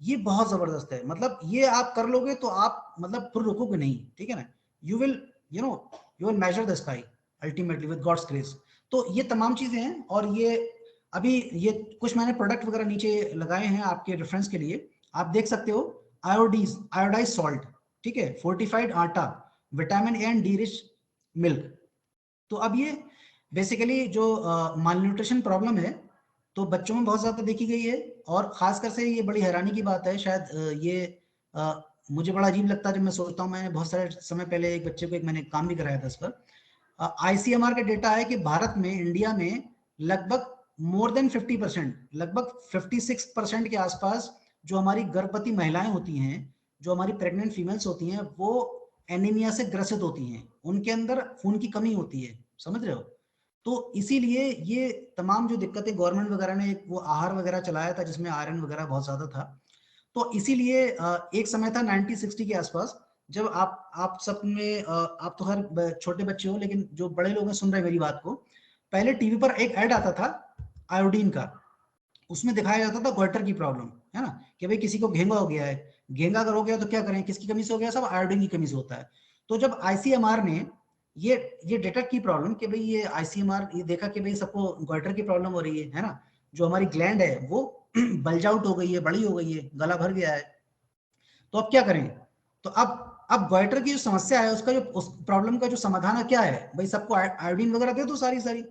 ये बहुत जबरदस्त है। मतलब ये आप कर लोगे तो आप मतलब फिर रुकोगे नहीं। ठीक है ना, you will you know you will measure the sky ultimately with God's grace. तो ये तमाम चीजें हैं। और ये अभी ये कुछ मैंने प्रोडक्ट वगैरह नीचे लगाए हैं आपके रेफरेंस के लिए, आप देख सकते हो। आयोडाइज सॉल्ट, ठीक है, फोर्टिफाइड आटा, vitamin A and D rich milk. तो अब ये बेसिकली जो माल न्यूट्रिशन प्रॉब्लम है, तो बच्चों में बहुत ज्यादा देखी गई है। और खासकर से ये बड़ी हैरानी की बात है, शायद ये मुझे बड़ा अजीब लगता है जब मैं सोचता हूँ। मैंने बहुत सारे समय पहले एक बच्चे को मैंने काम भी कराया था इस पर। ICMR का डेटा है कि भारत में, इंडिया में लगभग मोर देन 50%, लगभग 56% के आसपास जो हमारी गर्भवती महिलाएं होती हैं, जो हमारी प्रेग्नेंट फीमेल्स होती हैं, वो एनीमिया से ग्रसित होती हैं, उनके अंदर खून की कमी होती है। समझ रहे हो। तो इसीलिए ये तमाम जो दिक्कतें, गवर्नमेंट वगैरह ने एक वो आहार वगैरह चलाया था जिसमें आयरन वगैरह बहुत ज्यादा था। तो इसीलिए एक समय था 1960 के आसपास, जब आप सब में आप तो हर छोटे बच्चे हो, लेकिन जो बड़े लोग हैं सुन रहे हैं मेरी बात को, पहले टीवी पर एक ऐड आता था आयोडीन का, उसमें दिखाया जाता था गोइटर की प्रॉब्लम, है ना, कि भाई किसी को घेंगा हो गया है, घेंगा अगर हो गया तो क्या करें, किसकी कमी से हो गया, सब आयोडीन की कमी से होता है। तो जब आईसीएमआर ने ये डिटेक्ट की प्रॉब्लम कि भाई ये आईसीएमआर ये देखा कि भाई सबको गोइटर की प्रॉब्लम हो रही है ना, जो हमारी ग्लैंड है वो बल्ज आउट हो गई है, बड़ी हो गई है, गला भर गया है, तो अब क्या करें। तो अब गोइटर की जो समस्या है उसका जो उस प्रॉब्लम का जो समाधान है क्या है, भाई सबको आयोडीन वगैरह दे दो सारी सारी।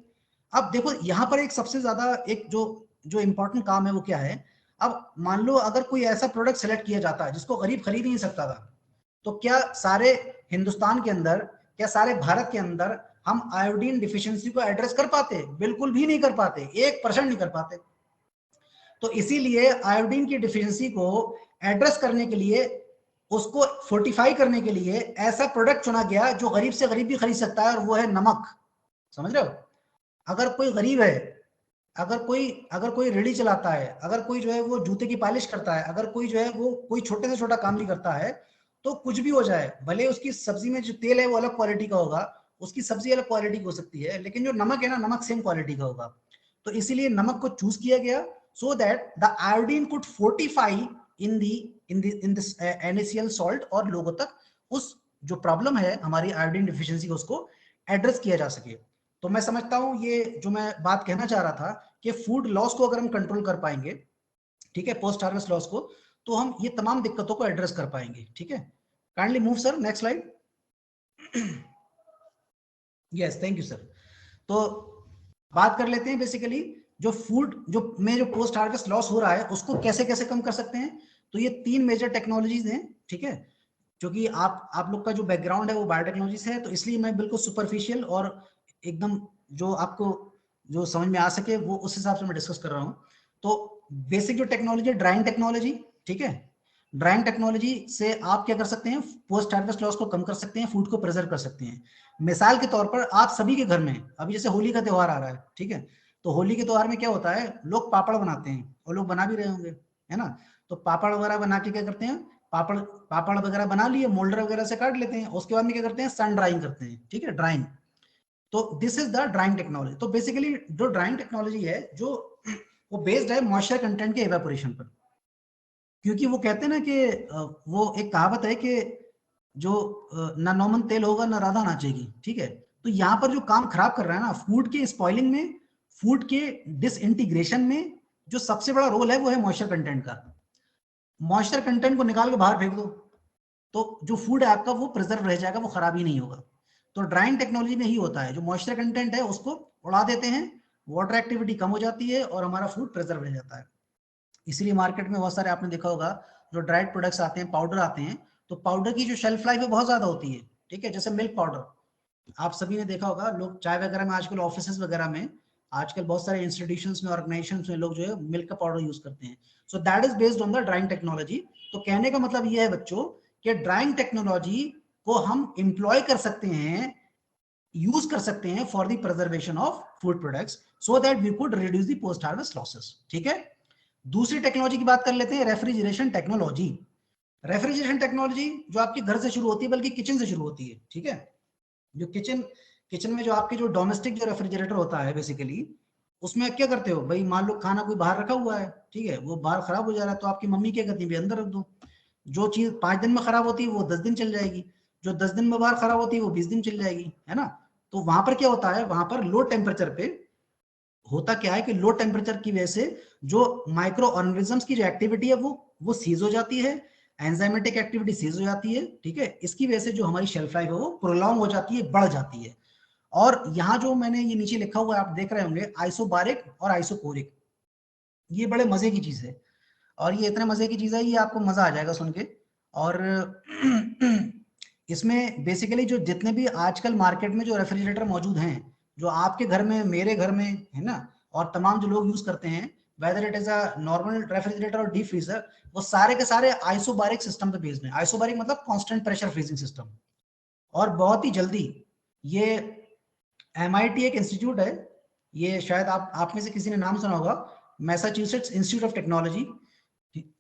अब देखो यहाँ पर एक सबसे ज्यादा एक जो जो इंपॉर्टेंट काम है वो क्या है। अब मान लो अगर कोई ऐसा प्रोडक्ट सेलेक्ट किया जाता है जिसको गरीब खरीद ही नहीं सकता था, तो क्या सारे हिंदुस्तान के अंदर, क्या सारे भारत के अंदर हम आयोडीन डिफिशियंसी को एड्रेस कर पाते? बिल्कुल भी नहीं कर पाते, 1% नहीं कर पाते। तो इसीलिए आयोडीन की डिफिशियंसी को एड्रेस करने के लिए, उसको फोर्टिफाई करने के लिए ऐसा प्रोडक्ट चुना गया जो गरीब से गरीब भी खरीद सकता है, और वो है नमक। समझ रहे हो? अगर कोई गरीब है, अगर कोई रेडी चलाता है, अगर कोई जो है वो जूते की पॉलिश करता है, अगर कोई जो है वो कोई छोटे से छोटा काम भी करता है, तो कुछ भी हो जाए, भले उसकी सब्जी में जो तेल है वो अलग क्वालिटी का होगा, उसकी सब्जी अलग क्वालिटी की हो सकती है, लेकिन जो नमक है ना, नमक सेम क्वालिटी का होगा। तो इसीलिए नमक को चूज किया गया, so that the iodine could fortify in this NaCl salt, और लोगों तक उस जो प्रॉब्लम है हमारी आयोडीन डिफिशियंसी को उसको एड्रेस किया जा सके। तो मैं समझता हूं ये जो मैं बात कहना चाह रहा था कि फूड लॉस को अगर हम कंट्रोल कर पाएंगे, ठीक है, पोस्ट हार्वेस्ट लॉस को, तो हम ये तमाम दिक्कतों को एड्रेस कर पाएंगे। ठीक है, kindly move sir, next slide. Yes, thank you sir. तो बात कर लेते हैं बेसिकली जो फूड जो पोस्ट हार्वेस्ट लॉस हो रहा है उसको कैसे कैसे कम कर सकते हैं। तो ये 3 मेजर टेक्नोलॉजीज हैं, ठीक है, क्योंकि आप लोग का जो बैकग्राउंड है वो बायोटेक्नोलॉजी से है, तो इसलिए मैं बिल्कुल सुपरफिशियल और एकदम जो आपको जो समझ में आ सके वो उस हिसाब से मैं डिस्कस कर रहा हूँ। तो बेसिक जो टेक्नोलॉजी है ड्राइंग टेक्नोलॉजी, ठीक है, ड्राइंग टेक्नोलॉजी से आप क्या कर सकते हैं, पोस्ट हार्वेस्ट लॉस को कम कर सकते हैं, फूड को प्रिजर्व कर सकते हैं। मिसाल के तौर पर आप सभी के घर में अभी जैसे होली का त्योहार आ रहा है, ठीक है, तो होली के त्योहार में क्या होता है, लोग पापड़ बनाते हैं, और लोग बना भी रहे होंगे, है ना। तो पापड़ वगैरह बना के क्या करते हैं, पापड़ पापड़ वगैरह बना लिए, मोल्डर वगैरह से काट लेते हैं, उसके बाद में क्या करते हैं, सन ड्राइंग करते हैं, ठीक है, ड्राइंग। तो this is the drawing technology. तो बेसिकली जो ड्राइंग टेक्नोलॉजी है जो वो बेस्ड है मॉइस्चर कंटेंट के एवेपोरेशन पर, क्योंकि वो कहते हैं ना कि वो एक कहावत है कि जो ना नॉमन तेल होगा ना राधा नाचेगी, ठीक है। तो यहाँ पर जो काम खराब कर रहा है ना फूड के स्पॉइलिंग में, फूड के डिसइंटीग्रेशन में, जो सबसे बड़ा रोल है वो है मॉइस्चर कंटेंट का। मॉइस्चर कंटेंट को निकाल के बाहर फेंक दो, तो जो फूड है आपका वो प्रिजर्व रह जाएगा, वो खराब ही नहीं होगा। तो ड्राइंग टेक्नोलॉजी में ही होता है, जो मॉइस्चर कंटेंट है उसको उड़ा देते हैं, वाटर एक्टिविटी कम हो जाती है और हमारा फूड प्रिजर्व रह जाता है। इसीलिए मार्केट में बहुत सारे आपने देखा होगा जो ड्राइड प्रोडक्ट्स आते हैं, पाउडर आते हैं, तो पाउडर की जो शेल्फ लाइफ है बहुत ज्यादा होती है, ठीक है, जैसे मिल्क पाउडर। आप सभी ने देखा होगा, लोग चाय वगैरह में आजकल ऑफिस वगैरह में, आजकल बहुत सारे इंस्टीट्यूशंस में, ऑर्गेनाइजेशंस में लोग जो है मिल्क का पाउडर यूज करते हैं। So that is based on the drawing technology. तो कहने का मतलब ये है बच्चों कि ड्राइंग टेक्नोलॉजी को हम इंप्लॉय कर सकते हैं, यूज कर सकते हैं for the preservation of food products, so that we could reduce the post harvest losses. ठीक है, दूसरी टेक्नोलॉजी की बात कर लेते हैं, रेफ्रिजरेशन टेक्नोलॉजी। रेफ्रिजरेशन टेक्नोलॉजी जो आपके घर से शुरू होती है, बल्कि किचन से शुरू होती है, ठीक है। जो किचन किचन में जो आपके जो डोमेस्टिक जो रेफ्रिजरेटर होता है बेसिकली, उसमें क्या करते हो भाई, मान लो खाना कोई बाहर रखा हुआ है, ठीक है, वो बाहर खराब हो जा रहा है, तो आपकी मम्मी क्या करती है भाई, अंदर रख दो। जो चीज 5 दिन में खराब होती है वो 10 दिन चल जाएगी, जो 10 दिन में बाहर खराब होती है वो 20 दिन चल जाएगी, है ना। तो वहां पर क्या होता है, वहां पर लो टेम्परेचर पे होता क्या है कि लो टेम्परेचर की वजह से जो माइक्रो ऑर्गेनिजम्स की जो एक्टिविटी है वो सीज हो जाती है, एंजाइमेटिक एक्टिविटी सीज हो जाती है, ठीक है। इसकी वजह से जो हमारी शेल्फ लाइफ है वो प्रोलॉन्ग हो जाती है, बढ़ जाती है। और यहाँ जो मैंने ये नीचे लिखा हुआ है आप देख रहे होंगे, आइसोबारिक और आइसोकोरिक, ये बड़े मजे की चीज है, और ये इतने मजे की चीज है ये आपको मजा आ जाएगा सुन के। और इसमें बेसिकली जो जितने भी आजकल मार्केट में जो रेफ्रिजरेटर मौजूद हैं, जो आपके घर में, मेरे घर में, है ना, और तमाम जो लोग यूज करते हैं, whether it is a normal refrigerator और डीप फ्रीजर, वो सारे के सारे आइसोबारिक सिस्टम पे बेस्ड हैं। आइसोबारिक मतलब कांस्टेंट प्रेशर फ्रीजिंग सिस्टम। और बहुत ही जल्दी ये MIT एक इंस्टीट्यूट है, ये शायद आप में से किसी ने नाम सुना होगा, मैसाचुसेट्स इंस्टीट्यूट ऑफ टेक्नोलॉजी,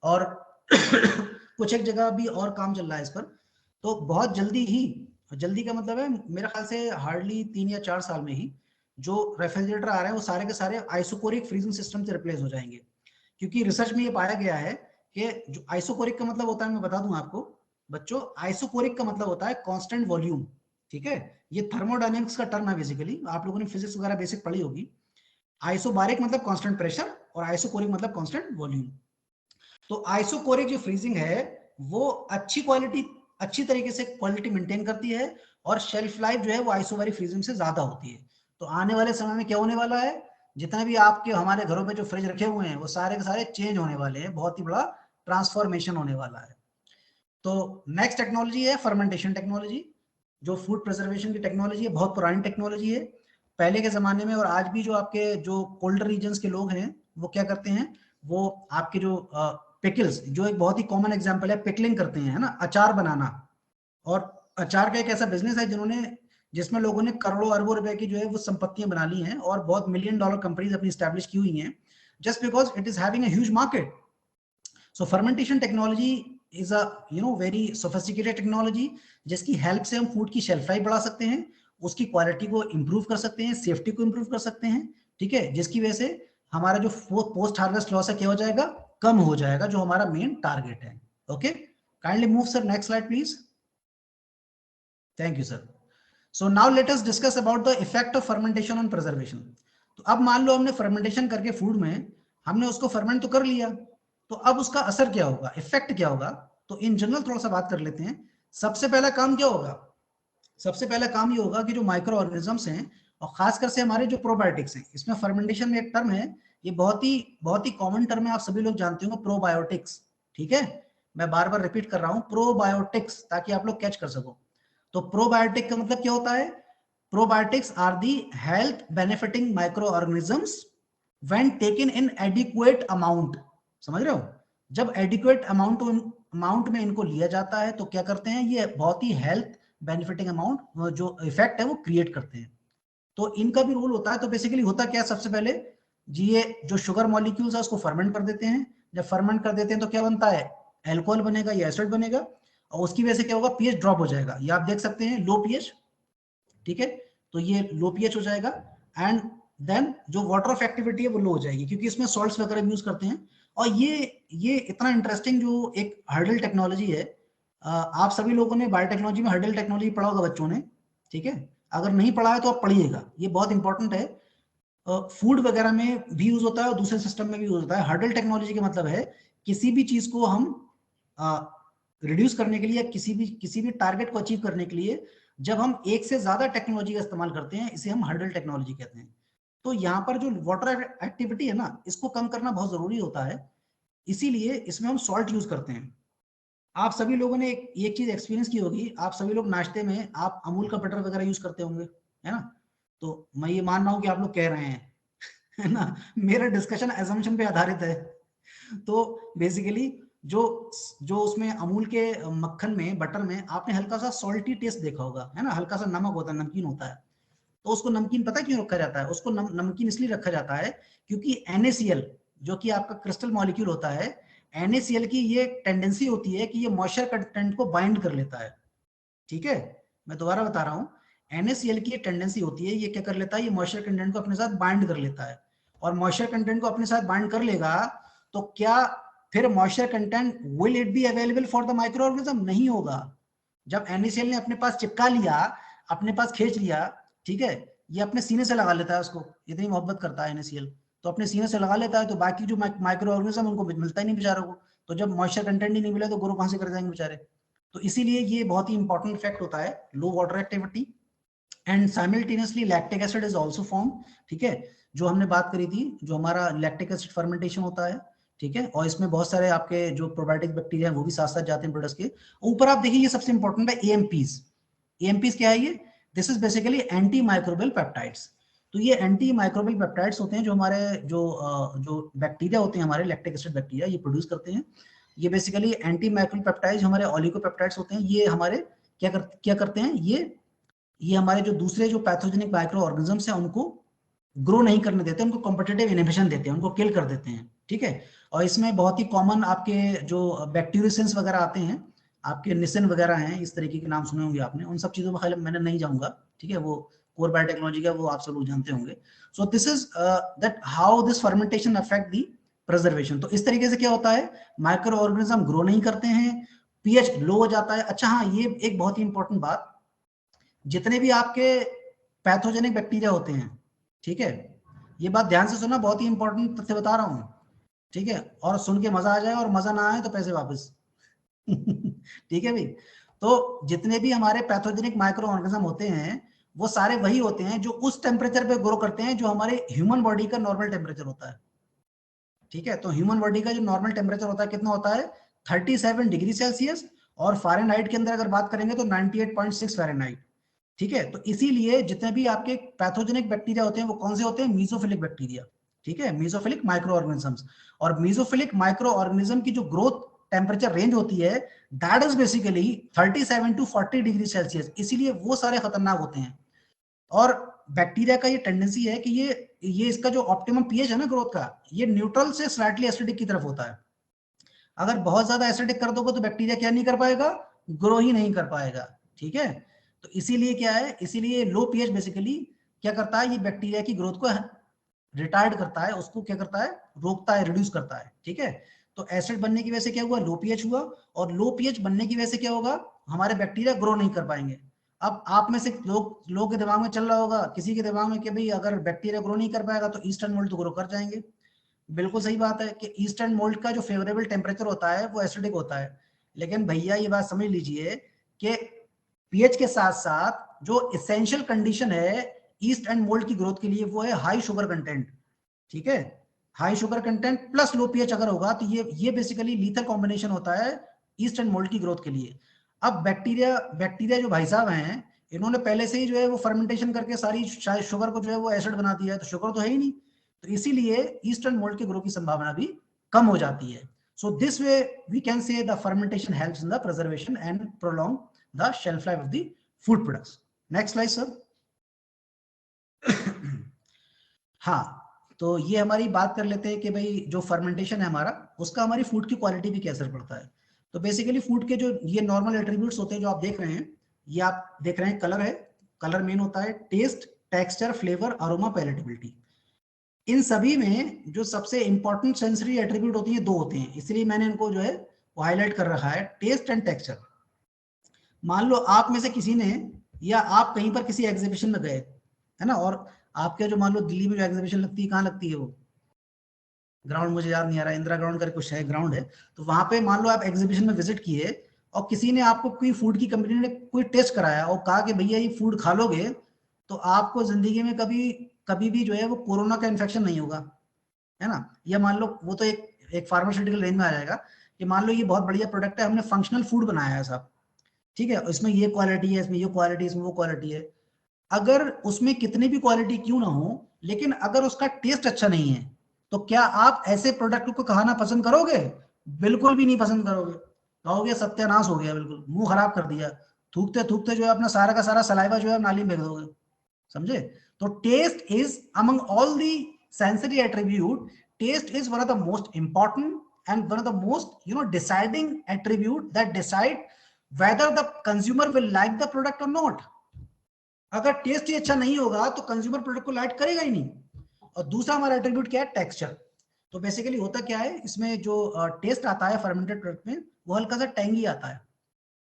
और कुछ एक जगह भी और काम चल रहा है इस पर। तो बहुत जल्दी ही, जल्दी का मतलब है मेरे ख्याल से हार्डली 3 या 4 साल में ही जो रेफ्रिजरेटर आ रहे हैं वो सारे के सारे आइसोकोरिक फ्रीजिंग सिस्टम से रिप्लेस हो जाएंगे। क्योंकि रिसर्च में ये पाया गया है कि जो आइसोकोरिक का मतलब होता है, मैं बता दूं आपको बच्चों, आइसोकोरिक का मतलब होता है कांस्टेंट वॉल्यूम, ठीक है। ये थर्मोडायनेमिक्स का टर्म है बेसिकली, आप लोगों ने फिजिक्स वगैरह बेसिक पढ़ी होगी। आइसोबारिक मतलब कांस्टेंट प्रेशर और आइसोकोरिक मतलब कांस्टेंट वॉल्यूम। तो आइसोकोरिक जो फ्रीजिंग है वो अच्छी क्वालिटी, अच्छी तरीके से क्वालिटी मेंटेन करती है और शेल्फ लाइफ जो है वो आइसोबारिक फ्रीजिंग से ज्यादा होती है। तो आने वाले समय में क्या होने वाला है, जितने भी आपके हमारे घरों पे जो फ्रिज रखे हुए हैं वो सारे के सारे चेंज होने वाले हैं, बहुत ही बड़ा ट्रांसफॉर्मेशन होने वाला है। तो नेक्स्ट टेक्नोलॉजी है फर्मेंटेशन टेक्नोलॉजी, जो फूड प्रिजर्वेशन की टेक्नोलॉजी है, बहुत पुरानी टेक्नोलॉजी है। पहले के जमाने में और आज भी जो आपके जो कोल्डर रीजन्स के लोग हैं वो क्या करते हैं, वो आपके जो पिकल्स, जो एक बहुत ही कॉमन एग्जांपल है, पिकलिंग करते हैं, है ना, अचार बनाना। और अचार का एक ऐसा बिजनेस है जिन्होंने, जिसमें लोगों ने करोड़ों अरबों रुपए की जो है वो संपत्तियां बना ली हैं और बहुत मिलियन डॉलर कंपनीज अपनी स्टैब्लिश की हुई हैं, just because it is having a huge market. So fermentation technology is a very sophisticated technology, जिसकी हेल्प से हम फूड की शेल्फ लाइफ बढ़ा सकते हैं, उसकी क्वालिटी को इंप्रूव कर सकते हैं, सेफ्टी को इंप्रूव कर सकते हैं, ठीक है, जिसकी वजह से हमारा जो पोस्ट हार्वेस्ट लॉस है क्या हो जाएगा, कम हो जाएगा, जो हमारा मेन टारगेट है। Okay, kindly move sir, next slide please. Thank you sir. So now let us discuss about the effect of fermentation on preservation. तो अब मान लो हमने फर्मेंटेशन करके फूड में हमने उसको फर्मेंट तो कर लिया, तो अब उसका असर क्या होगा, इफेक्ट क्या होगा। तो इन जनरल थोड़ा सा बात कर लेते हैं। सबसे पहला काम क्या होगा, सबसे पहला काम ये होगा कि जो माइक्रो ऑर्गेनिजम्स हैं और खासकर से हमारे जो प्रोबायोटिक्स हैं, इसमें फर्मेंटेशन में एक टर्म है, ये बहुत ही कॉमन टर्म है, आप सभी लोग जानते होंगे, प्रोबायोटिक्स, ठीक है। मैं बार बार रिपीट कर रहा हूं प्रोबायोटिक्स, ताकि आप लोग कैच कर सको। तो प्रोबायोटिक का मतलब क्या होता है, probiotics are the health benefiting micro organisms when taken in adequate amount. समझ रहे हो, जब एडिक्वेट अमाउंट में इनको लिया जाता है तो क्या करते हैं, ये बहुत ही हेल्थ बेनिफिटिंग अमाउंट जो इफेक्ट है वो क्रिएट करते हैं। तो इनका भी रोल होता है। तो बेसिकली होता क्या है, सबसे पहले जी ये जो शुगर मॉलिक्यूल्स है उसको फर्मेंट कर देते हैं, जब फर्मेंट कर देते हैं तो क्या बनता है, एल्कोहल बनेगा या एसिड बनेगा, और उसकी वजह से क्या होगा, पीएच ड्रॉप हो जाएगा, ये आप देख सकते हैं लो पीएच, ठीक है। तो ये लो पीएच हो जाएगा, एंड देन जो वाटर ऑफ एक्टिविटी है वो लो हो जाएगी, क्योंकि इसमें सॉल्ट्स वगैरह यूज करते हैं। और ये इतना इंटरेस्टिंग जो एक हर्डल टेक्नोलॉजी है, आप सभी लोगों ने बायोटेक्नोलॉजी में हर्डल टेक्नोलॉजी पढ़ा होगा बच्चों ने, ठीक है। अगर नहीं पढ़ा है तो आप पढ़िएगा, ये बहुत इंपॉर्टेंट है। फूड वगैरह में भी यूज होता है और दूसरे सिस्टम में भी यूज होता है। हर्डल टेक्नोलॉजी का मतलब है किसी भी चीज को हम रिड्यूस करने के लिए, किसी भी टारगेट को अचीव करने के लिए जब हम एक से ज्यादा टेक्नोलॉजी का इस्तेमाल करते हैं, इसे हम हर्डल टेक्नोलॉजी कहते हैं। तो यहाँ पर जो वाटर एक्टिविटी है ना, इसको कम करना बहुत जरूरी होता है, इसीलिए इसमें हम सॉल्ट यूज करते हैं। आप सभी लोगों ने एक चीज एक्सपीरियंस की होगी, आप सभी लोग नाश्ते में आप अमूल का बटर वगैरह यूज करते होंगे, है ना। तो मैं ये मान रहा हूँ कि आप लोग कह रहे हैं, है ना, मेरा डिस्कशन एजम्पशन पे आधारित है। तो बेसिकली जो जो उसमें अमूल के मक्खन में, बटर में आपने हल्का सा सॉल्टी टेस्ट देखा होगा, है ना, हल्का सा नमक होता है, नमकीन होता है। तो उसको नमकीन पता क्यों रखा जाता है, उसको नमकीन इसलिए रखा जाता है क्योंकि NaCl जो कि आपका क्रिस्टल मॉलिक्यूल होता है, NaCl की ये टेंडेंसी होती है कि ये मॉइस्चर कंटेंट को बाइंड कर लेता है, ठीक है। मैं दोबारा बता रहा हूँ, NaCl की ये टेंडेंसी होती है, ये क्या कर लेता है, ये मॉइस्चर कंटेंट को अपने साथ बाइंड कर लेता है। और मॉइस्चर कंटेंट को अपने साथ बाइंड कर लेगा तो क्या फिर moisture content will it be available for the micro organism, नहीं होगा। जब NaCl ने अपने पास चिपका लिया, अपने पास खींच लिया, ठीक है, ये अपने सीने से लगा लेता है उसको, इतनी मोहब्बत करता है NaCl, तो अपने सीने से लगा लेता है, तो बाकी जो माइक्रो ऑर्गेनिज्म उनको मिलता ही नहीं बेचारों को। तो जब मॉइस्चर कंटेंट ही नहीं मिला तो ग्रो कहां से कर जाएंगे बेचारे। तो इसीलिए ये बहुत ही इंपॉर्टेंट इफेक्ट होता है, low water activity, and simultaneously lactic acid is also form, ठीक है। जो हमने बात करी थी, जो हमारा लैक्टिक एसिड फर्मेंटेशन होता है, ठीक है, और इसमें बहुत सारे आपके जो प्रोबायोटिक बैक्टीरिया हैं वो भी साथ साथ जाते हैं प्रोडक्ट्स के ऊपर। आप देखिए ये सबसे इंपॉर्टेंट है, एएमपीज। एएमपीज क्या है ये, this is basically anti microbial peptides. तो ये एंटी माइक्रोबियल पेप्टाइड्स होते हैं जो हमारे जो बैक्टीरिया होते हैं, हमारे लैक्टिक एसिड बैक्टीरिया, ये प्रोड्यूस करते हैं। ये बेसिकली एंटी माइक्रोबियल पेप्टाइड्स हमारे ऑलिगोपेप्टाइड्स होते हैं, ये हमारे क्या करते हैं, ये हमारे जो दूसरे जो पैथोजेनिक माइक्रो ऑर्गेनिजम्स हैं उनको ग्रो नहीं करने देते, उनको कॉम्पिटिटिव इनहिबिशन देते हैं, उनको किल कर देते हैं, ठीक है। और इसमें बहुत ही कॉमन आपके जो बैक्टीरियोसेंस वगैरह आते हैं, आपके निसिन वगैरह हैं, इस तरीके के नाम सुने होंगे आपने, उन सब चीज़ों में खाली मैंने नहीं जाऊंगा, ठीक है, वो कोर बायोटेक्नोलॉजी का वो आप सब लोग जानते होंगे। So this is that how this fermentation affect the preservation. तो इस तरीके से क्या होता है, माइक्रो ऑर्गेनिज्म ग्रो नहीं करते हैं, पीएच लो हो जाता है। अच्छा हाँ, ये एक बहुत ही इंपॉर्टेंट बात, जितने भी आपके पैथोजेनिक बैक्टीरिया होते हैं, ठीक है, ये बात ध्यान से सुना, बहुत ही इंपॉर्टेंट तथ्य बता रहा हूँ, ठीक है, और सुन के मजा आ जाए और मजा ना आए तो पैसे वापस। ठीक है भाई। तो जितने भी हमारे पैथोजेनिक माइक्रो ऑर्गेनिज्म होते हैं वो सारे वही होते हैं जो उस टेम्परेचर पे ग्रो करते हैं जो हमारे ह्यूमन बॉडी का नॉर्मल टेम्परेचर होता है, ठीक है। तो ह्यूमन बॉडी का जो नॉर्मल टेम्परेचर होता है कितना होता है, 37 डिग्री सेल्सियस, और फ़ारेनहाइट के अंदर अगर बात करेंगे तो 98.6 फ़ारेनहाइट, ठीक है। तो इसीलिए जितने भी आपके पैथोजेनिक बैक्टीरिया होते हैं वो कौन से होते हैं, मीजोफिलिक बैक्टीरिया, ठीक है, मीजोफिलिक माइक्रो ऑर्गेनिजम्स। और मीजोफिलिक माइक्रो ऑर्गेनिज्म की जो ग्रोथ टेम्परेचर रेंज होती है that is basically 37 to 40 degree Celsius, इसीलिए वो सारे खतरनाक होते हैं। और बैक्टीरिया का ये टेंडेंसी है कि ये इसका जो ऑप्टिमम पीएच है ना ग्रोथ का, ये न्यूट्रल से स्लाइटली एसिडिक की तरफ होता है। अगर बहुत ज्यादा एसिडिक कर दोगे तो बैक्टीरिया क्या नहीं कर पाएगा, ग्रो ही नहीं कर पाएगा, ठीक है। तो इसीलिए क्या है, इसीलिए लो पीएच बेसिकली क्या करता है, ये बैक्टीरिया की ग्रोथ को रिटार्ड करता है, उसको क्या करता है, रोकता है, रिड्यूस करता है, ठीक है। तो एसिड बनने की वजह से क्या हुआ, लो पीएच हुआ, और लो पीएच बनने की वजह से क्या होगा, हमारे बैक्टीरिया ग्रो नहीं कर पाएंगे। अब आप में से लोग के दिमाग में चल रहा होगा, किसी के दिमाग में कि भाई अगर बैक्टीरिया ग्रो नहीं कर पाएगा तो ईस्ट एंड मोल्ड तो ग्रो कर जाएंगे। बिल्कुल सही बात है कि ईस्ट एंड मोल्ड का जो फेवरेबल टेम्परेचर होता है वो एसिडिक होता है, लेकिन भैया ये बात समझ लीजिए कि पीएच के साथ साथ जो इसेंशियल कंडीशन है ईस्ट एंड मोल्ड की ग्रोथ के लिए वो है हाई शुगर कंटेंट, ठीक है। High sugar content plus low pH अगर होगा तो ये बेसिकली लीथल कॉम्बिनेशन होता है ईस्ट एंड मोल्ड की ग्रोथ के लिए। अब बैक्टीरिया बैक्टीरिया जो भाई साहब हैं, इन्होंने पहले से ही जो है वो फर्मेंटेशन करके सारी शुगर को जो है वो एसिड बना दिया है, तो शुगर तो है ही नहीं, तो इसीलिए ईस्ट एंड मोल्ड के ग्रो की संभावना भी कम हो जाती है। So this way we can say the fermentation helps in the preservation and prolong the shelf life of the food products. Next slide sir. हाँ, तो ये हमारी बात कर लेते हैं कि भाई जो फर्मेंटेशन है हमारा, उसका हमारी फूड की क्वालिटी पे क्या असर पड़ता है। तो बेसिकली फूड के जो ये नॉर्मल एट्रीब्यूट्स होते हैं जो आप देख रहे हैं, ये आप देख रहे हैं कलर है, कलर मेन होता है, taste, texture, flavour, aroma, palatability. इन सभी में जो सबसे इंपॉर्टेंट सेंसरी एट्रीब्यूट होती है दो होते हैं, इसलिए मैंने इनको जो है वो हाईलाइट कर रखा है, टेस्ट एंड टेक्सचर। मान लो आप में से किसी ने, या आप कहीं पर किसी एग्जीबिशन में गए, है ना, और आपके जो मान लो दिल्ली में जो एग्जीबिशन लगती है, कहाँ लगती है वो, ग्राउंड मुझे याद नहीं आ रहा, इंदिरा ग्राउंड करके कुछ है ग्राउंड है, तो वहां पे मान लो आप एग्जीबिशन में विजिट किए और किसी ने आपको कोई फूड की कंपनी ने कोई टेस्ट कराया और कहा कि भैया ये फूड खा लोगे तो आपको जिंदगी में कभी कभी भी जो है वो कोरोना का इन्फेक्शन नहीं होगा, है ना। या मान लो वो तो एक फार्मास्यूटिकल रेंज में आ जाएगा कि मान लो ये बहुत बढ़िया प्रोडक्ट है, हमने फंक्शनल फूड बनाया है साहब, ठीक है, इसमें ये क्वालिटी है, इसमें ये क्वालिटी, इसमें वो क्वालिटी है। अगर उसमें कितनी भी क्वालिटी क्यों ना हो, लेकिन अगर उसका टेस्ट अच्छा नहीं है तो क्या आप ऐसे प्रोडक्ट को खाना पसंद करोगे, बिल्कुल भी नहीं पसंद करोगे, कहोगे सत्यानाश हो गया, बिल्कुल मुंह खराब कर दिया, थूकते थूकते जो है अपना सारा का सारा सलाइवा जो है नाली में फेंक दोगे, समझे। तो taste is among all the sensory attribute, taste is one of the most important and one of the most deciding attribute that decide whether the consumer will like the product or not। अगर टेस्ट ही अच्छा नहीं होगा तो कंज्यूमर प्रोडक्ट को लाइक करेगा ही नहीं। और दूसरा हमारा एट्रीब्यूट क्या है, टेक्सचर। तो बेसिकली होता क्या है, इसमें जो टेस्ट आता है फर्मेंटेड प्रोडक्ट में वो हल्का सा टैंगी आता है,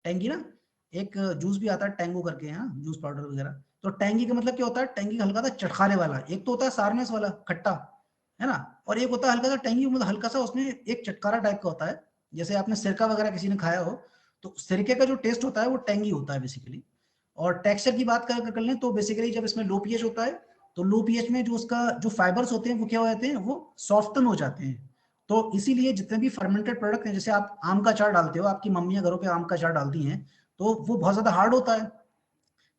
टैंगी ना, एक जूस भी आता है टैंगो करके, हाँ जूस पाउडर वगैरह। तो टैंगी का मतलब क्या होता है, टैंगी हल्का सा चटखाने वाला, एक तो होता है सारनेस वाला खट्टा, है ना, और एक होता है हल्का सा टैंगी, मतलब हल्का सा उसमें एक चटकारा टाइप का होता है, जैसे आपने सिरका वगैरह किसी ने खाया हो तो सिरके का जो टेस्ट होता है वो टैंगी होता है बेसिकली। और टेक्सचर की बात कर लें तो बेसिकली जब इसमें लो पीएच होता है तो लो पीएच में जो उसका जो फाइबर्स होते हैं वो क्या हो जाते हैं, वो सॉफ्टन हो जाते हैं। तो इसीलिए जितने भी फर्मेंटेड प्रोडक्ट हैं, जैसे आप आम का अचार डालते हो, आपकी मम्मियां घरों पे आम का अचार डालती हैं, तो वो बहुत ज्यादा हार्ड होता है।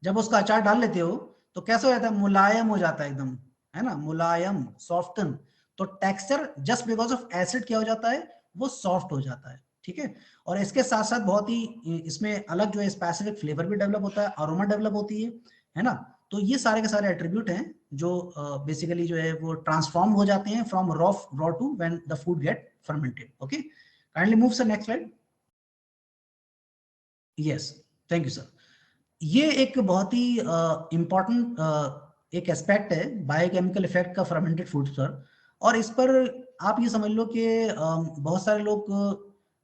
जब उसका अचार डाल लेते हो तो कैसा हो जाता है, मुलायम हो जाता है एकदम, है ना, मुलायम, सॉफ्टन। तो texture just because of acid क्या हो जाता है, वो सॉफ्ट हो जाता है, ठीक है। और इसके साथ साथ बहुत ही इसमें अलग जो है स्पेसिफिक फ्लेवर भी डेवलप होता है, अरोमा डेवलप होती है ना। तो ये सारे के सारे एट्रीब्यूट हैं जो बेसिकली जो है वो ट्रांसफॉर्म हो जाते हैं from raw to when the food get fermented. Okay, kindly move sir next slide. Yes, thank you sir. ये एक बहुत ही इम्पॉर्टेंट एक एस्पेक्ट है बायोकेमिकल इफेक्ट का फर्मेंटेड फूड पर, और इस पर आप ये समझ लो कि बहुत सारे लोग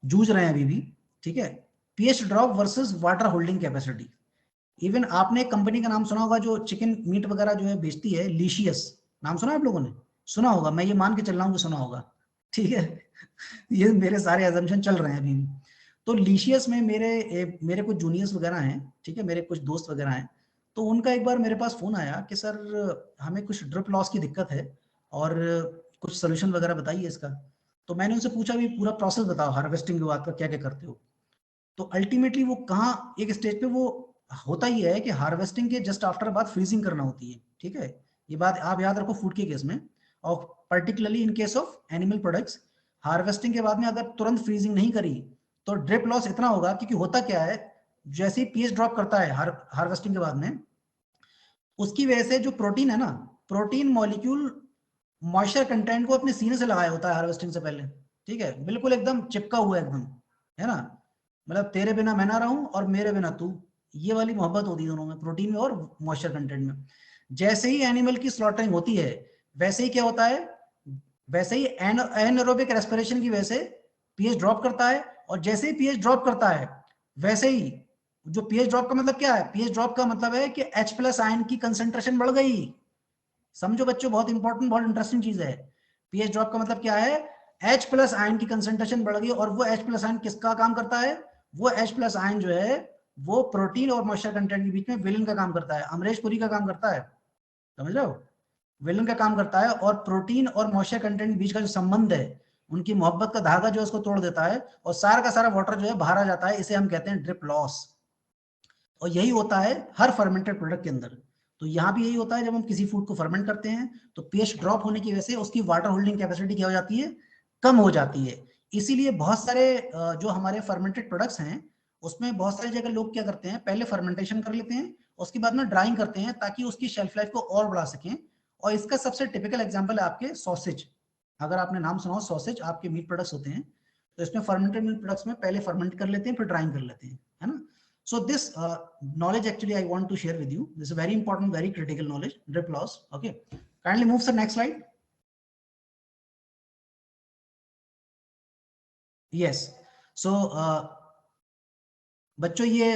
जूझ रहे हैं अभी भी, ठीक है। PH drop versus water holding capacity. Even आपने एक कंपनी का नाम सुना होगा जो चिकन मीट वगैरह जो है बेचती है, लीशियस। नाम सुना है आप लोगों ने? सुना होगा, मैं ये मान के चल रहा हूँ कि सुना होगा, ठीक है। ये मेरे सारे एजम्पशन चल रहे हैं अभी भी। तो लीशियस में मेरे कुछ जूनियर्स वगैरह हैं, ठीक है, मेरे कुछ दोस्त वगैरह हैं। तो उनका एक बार मेरे पास फोन आया कि सर हमें कुछ ड्रिप लॉस की दिक्कत है और कुछ सोल्यूशन वगैरह बताइए इसका। तो मैंने उनसे पूछा भी पूरा प्रोसेस बताओ हार्वेस्टिंग के बाद का क्या क्या करते हो। तो अल्टीमेटली वो कहाँ एक स्टेज पे वो होता ही है कि हार्वेस्टिंग के जस्ट आफ्टर बाद फ्रीजिंग करना होती है, ठीक है। ये बात आप याद रखो फूड के केस में, और particularly in case of animal products, harvesting के बाद में अगर तुरंत फ्रीजिंग नहीं करी तो ड्रिप लॉस इतना होगा, क्योंकि होता क्या है, जैसे ही पीएच ड्रॉप करता है हार्वेस्टिंग के बाद में, उसकी वजह से जो प्रोटीन है ना, प्रोटीन मॉलिक्यूल मॉइस्चर कंटेंट को अपने सीने से लगाया होता है हार्वेस्टिंग से पहले, ठीक है, बिल्कुल एकदम चिपका हुआ एकदम, है ना। मतलब तेरे बिना मैं ना रहूं और मेरे बिना तू, ये वाली मोहब्बत होती है दोनों में, प्रोटीन में और मॉइस्चर कंटेंट में। जैसे ही एनिमल की स्लॉटरिंग होती है, वैसे ही क्या होता है, वैसे ही एनएरोबिक रेस्पिरेशन की वजह से पीएच ड्रॉप करता है, और जैसे ही पीएच ड्रॉप करता है वैसे ही, जो पीएच ड्रॉप का मतलब क्या है, पीएच ड्रॉप का मतलब है कि H प्लस आयन की कंसेंट्रेशन बढ़ गई। समझो बच्चों, बहुत इंपॉर्टेंट बहुत इंटरेस्टिंग चीज है। पीएच ड्रॉप का मतलब क्या है, H प्लस आयन की कंसेंट्रेशन बढ़ गई, और वो H प्लस आयन किसका काम करता है, वो H प्लस आयन जो है वो प्रोटीन और मॉइस्चर कंटेंट के बीच में विलन का काम करता है, अमरीश पुरी का काम करता है, समझ रहे हो, विलन का काम करता है, और प्रोटीन और मॉइस्चर कंटेंट के बीच का जो संबंध है, उनकी मोहब्बत का धागा जो है उसको तोड़ देता है, और सारा का सारा वाटर जो है बाहर आ जाता है, इसे हम कहते हैं ड्रिप लॉस। और यही होता है हर फर्मेंटेड प्रोडक्ट के अंदर। तो यहाँ भी यही होता है, जब हम किसी फूड को फर्मेंट करते हैं तो पीएच ड्रॉप होने की वजह से उसकी वाटर होल्डिंग कैपेसिटी क्या हो जाती है, कम हो जाती है। इसीलिए बहुत सारे जो हमारे फर्मेंटेड प्रोडक्ट्स हैं, उसमें बहुत सारी जगह लोग क्या करते हैं, पहले फर्मेंटेशन कर लेते हैं, उसके बाद में ड्राइंग करते हैं ताकि उसकी शेल्फ लाइफ को और बढ़ा सकें। और इसका सबसे टिपिकल एग्जाम्पल है आपके सॉसेज। अगर आपने नाम सुना हो सॉसेज, आपके मीट प्रोडक्ट्स होते हैं, तो इसमें फर्मेंटेड मीट प्रोडक्ट्स में पहले फर्मेंट कर लेते हैं फिर ड्राइंग कर लेते हैं, है ना। So this knowledge actually I want to share with you. This is a very important, very critical knowledge, drip loss. Okay, kindly move to the next slide. Yes. So बच्चों ये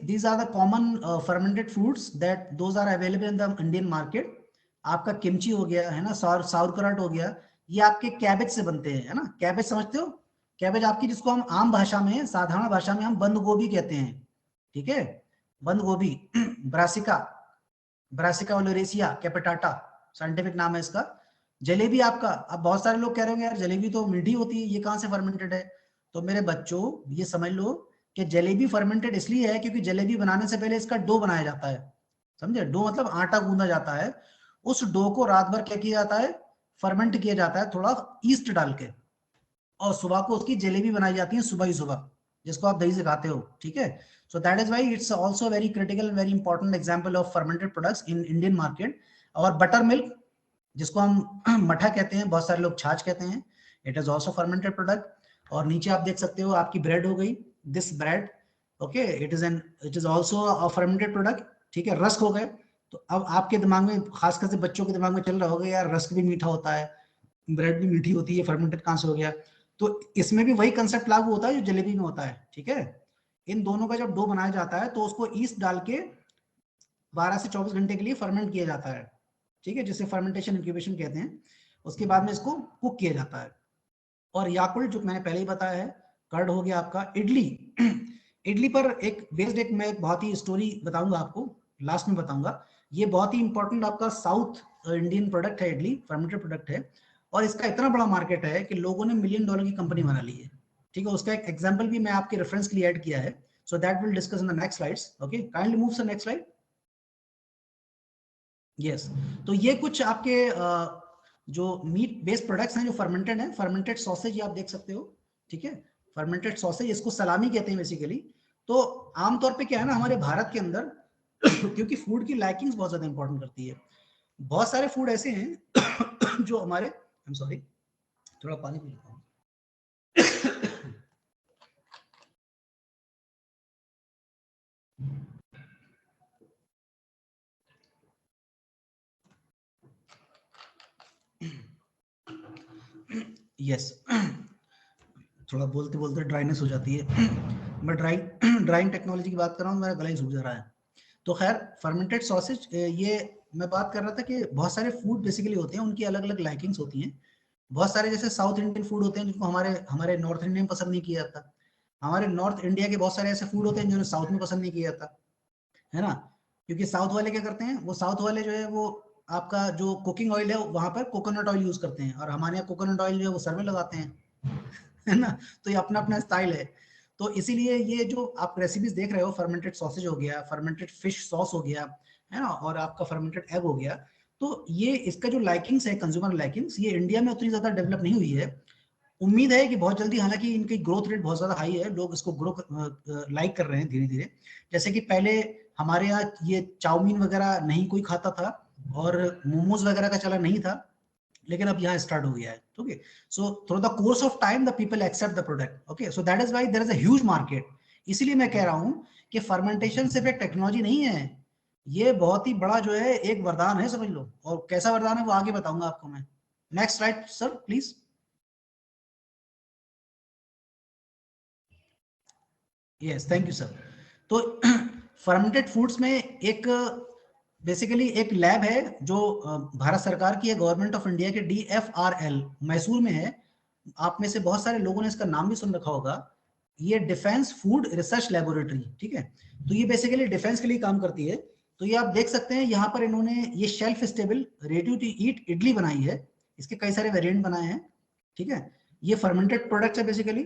these are the common fermented foods that those are available in the Indian market. आपका किमची हो गया, है ना, sauerkraut हो गया, ये आपके कैबेज से बनते हैं, है ना। कैबेज समझते हो, कैबेज आपकी, जिसको हम आम भाषा में, साधारण भाषा में हम बंद गोभी कहते हैं, ठीक है, बंद गोभी। ब्रासिका, ब्रासिका ओलेरेसिया कैपेटाटा साइंटिफिक नाम है इसका। जलेबी आपका, अब बहुत सारे लोग कह रहे होंगे यार जलेबी तो मीठी होती है, ये कहाँ से फर्मेंटेड है। तो मेरे बच्चों ये समझ लो कि जलेबी फर्मेंटेड इसलिए है क्योंकि जलेबी बनाने से पहले इसका डो बनाया जाता है, समझे, डो मतलब आटा गूंदा जाता है, उस डो को रात भर क्या किया जाता है, फर्मेंट किया जाता है थोड़ा ईस्ट डाल के, और सुबह को उसकी जलेबी बनाई जाती है सुबह ही सुबह, जिसको आप दही से खाते हो, ठीक है। So that is why it's also very critical, very important example of fermented products in Indian market. और बटर मिल्क, जिसको हम मठा कहते हैं, बहुत सारे लोग छाछ कहते हैं, it is also fermented product. और नीचे आप देख सकते हो आपकी ब्रेड हो गई, this bread, okay, it is also a fermented product, ठीक है। रस्क हो गए, तो अब आपके दिमाग में, खासकर से बच्चों के दिमाग में चल रहा होगा यार रस्क भी मीठा होता है, ब्रेड भी मीठी होती है, फर्मेंटेड कहाँ से हो गया। तो इसमें भी वही कंसेप्ट लागू होता है जो जलेबी में होता है, ठीक है। इन दोनों का जब डो बनाया जाता है तो उसको ईस्ट डाल के 12 से 24 घंटे के लिए फर्मेंट किया जाता है, ठीक है, जिसे फर्मेंटेशन इंक्यूबेशन कहते हैं। उसके बाद में इसको कुक किया जाता है। और याकुल्ट जो मैंने पहले ही बताया है, कर्ड हो गया आपका, इडली। इडली पर एक बेस्ड एक मैं बहुत ही स्टोरी बताऊंगा आपको, लास्ट में बताऊंगा। ये बहुत ही इंपॉर्टेंट आपका साउथ इंडियन प्रोडक्ट है, इडली फर्मेंटेड प्रोडक्ट है, और इसका इतना बड़ा मार्केट है कि लोगों ने $1 मिलियन की कंपनी बना ली है, ठीक है। उसका एक एग्जाम्पल भी मैं आपके रेफरेंस के लिए ऐड किया है, so that will discuss in the next slides. Okay, kindly move to next slide. Yes, तो ये कुछ आपके जो मीट बेस्ड प्रोडक्ट्स हैं जो फर्मेंटेड हैं, फर्मेंटेड सॉसेज ये आप देख सकते हो, ठीक है। फर्मेंटेड सॉसेज, इसको सलामी कहते हैं बेसिकली। तो आमतौर पे क्या है ना हमारे भारत के अंदर, क्योंकि फूड की लाइकिंग्स बहुत ज्यादा इंपॉर्टेंट करती है, बहुत सारे फूड ऐसे हैं जो हमारे, आई एम सॉरी, थोड़ा पानी पी लेता हूँ। यस, थोड़ा बोलते बोलते ड्राइनेस हो जाती है। मैं ड्राइंग टेक्नोलॉजी की बात कर रहा हूँ, मेरा गला ही सूख जा रहा है। तो खैर फर्मेंटेड सॉसेज, ये मैं बात कर रहा था कि बहुत सारे फूड बेसिकली होते हैं, उनकी अलग अलग लाइकिंग्स होती हैं। बहुत सारे जैसे साउथ इंडियन फूड होते हैं जिनको हमारे हमारे नॉर्थ इंडियन पसंद नहीं किया जाता। हमारे नॉर्थ इंडिया के बहुत सारे ऐसे फूड होते हैं जिन्हें साउथ में पसंद नहीं किया जाता, है ना। क्योंकि साउथ वाले क्या करते हैं, वो साउथ वाले जो है वो आपका जो कुकिंग ऑयल है वहां पर कोकोनट ऑयल यूज करते हैं, और हमारे यहाँ कोकोनट ऑयल जो है वो सर में लगाते हैं, है ना। तो ये अपना अपना स्टाइल है। तो इसीलिए ये जो आप रेसिपीज देख रहे हो, फर्मेंटेड सॉसेज हो गया, फर्मेंटेड फिश सॉस हो गया, है ना, और आपका फर्मेंटेड एग हो गया, तो ये इसका जो लाइकिंग्स है, कंज्यूमर लाइकिंग्स, ये इंडिया में उतनी ज्यादा डेवलप नहीं हुई है। उम्मीद है कि बहुत जल्दी, हालांकि इनकी ग्रोथ रेट बहुत ज्यादा हाई है, लोग इसको ग्रो लाइक कर रहे हैं धीरे धीरे। जैसे कि पहले हमारे यहाँ ये चाउमीन वगैरह नहीं कोई खाता था, और मोमोज वगैरह का चलन नहीं था, लेकिन अब यहाँ स्टार्ट हो गया है। Okay, so through the course of time the people accept the product. Okay, so that is why there is a huge market. इसीलिए मैं कह रहा हूँ कि फर्मेंटेशन सिर्फ एक टेक्नोलॉजी नहीं है, ये बहुत ही बड़ा जो है एक वरदान है, समझ लो। और कैसा वरदान है वो आगे बताऊंगा आपको मैं। Next slide sir please. Yes, thank you sir. तो फर्मेंटेड फूड्स में एक बेसिकली एक लैब है जो भारत सरकार की है, गवर्नमेंट ऑफ इंडिया के DFRL मैसूर में है। आप में से बहुत सारे लोगों ने इसका नाम भी सुन रखा होगा। ये डिफेंस फूड रिसर्च लेबोरेटरी, ठीक है। तो ये बेसिकली डिफेंस के लिए काम करती है। तो ये आप देख सकते हैं यहाँ पर इन्होंने ये shelf stable ready to eat idli बनाई है। इसके कई सारे वेरिएंट बनाए हैं, ठीक है। ये फर्मेंटेड प्रोडक्ट्स है बेसिकली।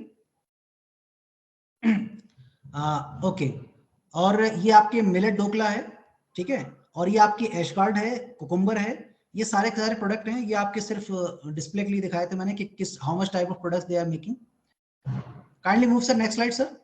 ओके, और ये आपके मिलेट ढोकला है, ठीक है। और ये आपकी एशगार्ड है, कुकुम्बर है। ये सारे के सारे प्रोडक्ट हैं, ये आपके सिर्फ डिस्प्ले के लिए दिखाए थे मैंने कि किस how much type of products they are making. Kindly move sir, next slide sir.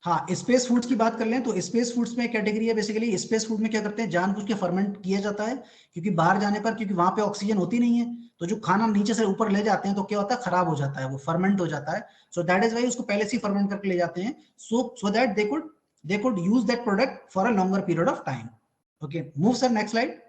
हाँ, स्पेस फूड्स की बात कर लें तो स्पेस फूड्स में कैटेगरी है बेसिकली। स्पेस फूड में क्या करते हैं, जानबूझ के फर्मेंट किया जाता है, क्योंकि बाहर जाने पर, क्योंकि वहां पे ऑक्सीजन होती नहीं है, तो जो खाना नीचे से ऊपर ले जाते हैं तो क्या होता है, खराब हो जाता है, वो फर्मेंट हो जाता है। सो दैट इज वाई उसको पहले से फर्मेंट करके ले जाते हैं, so that they could use that product for a longer period of time. Okay, move sir, next slide.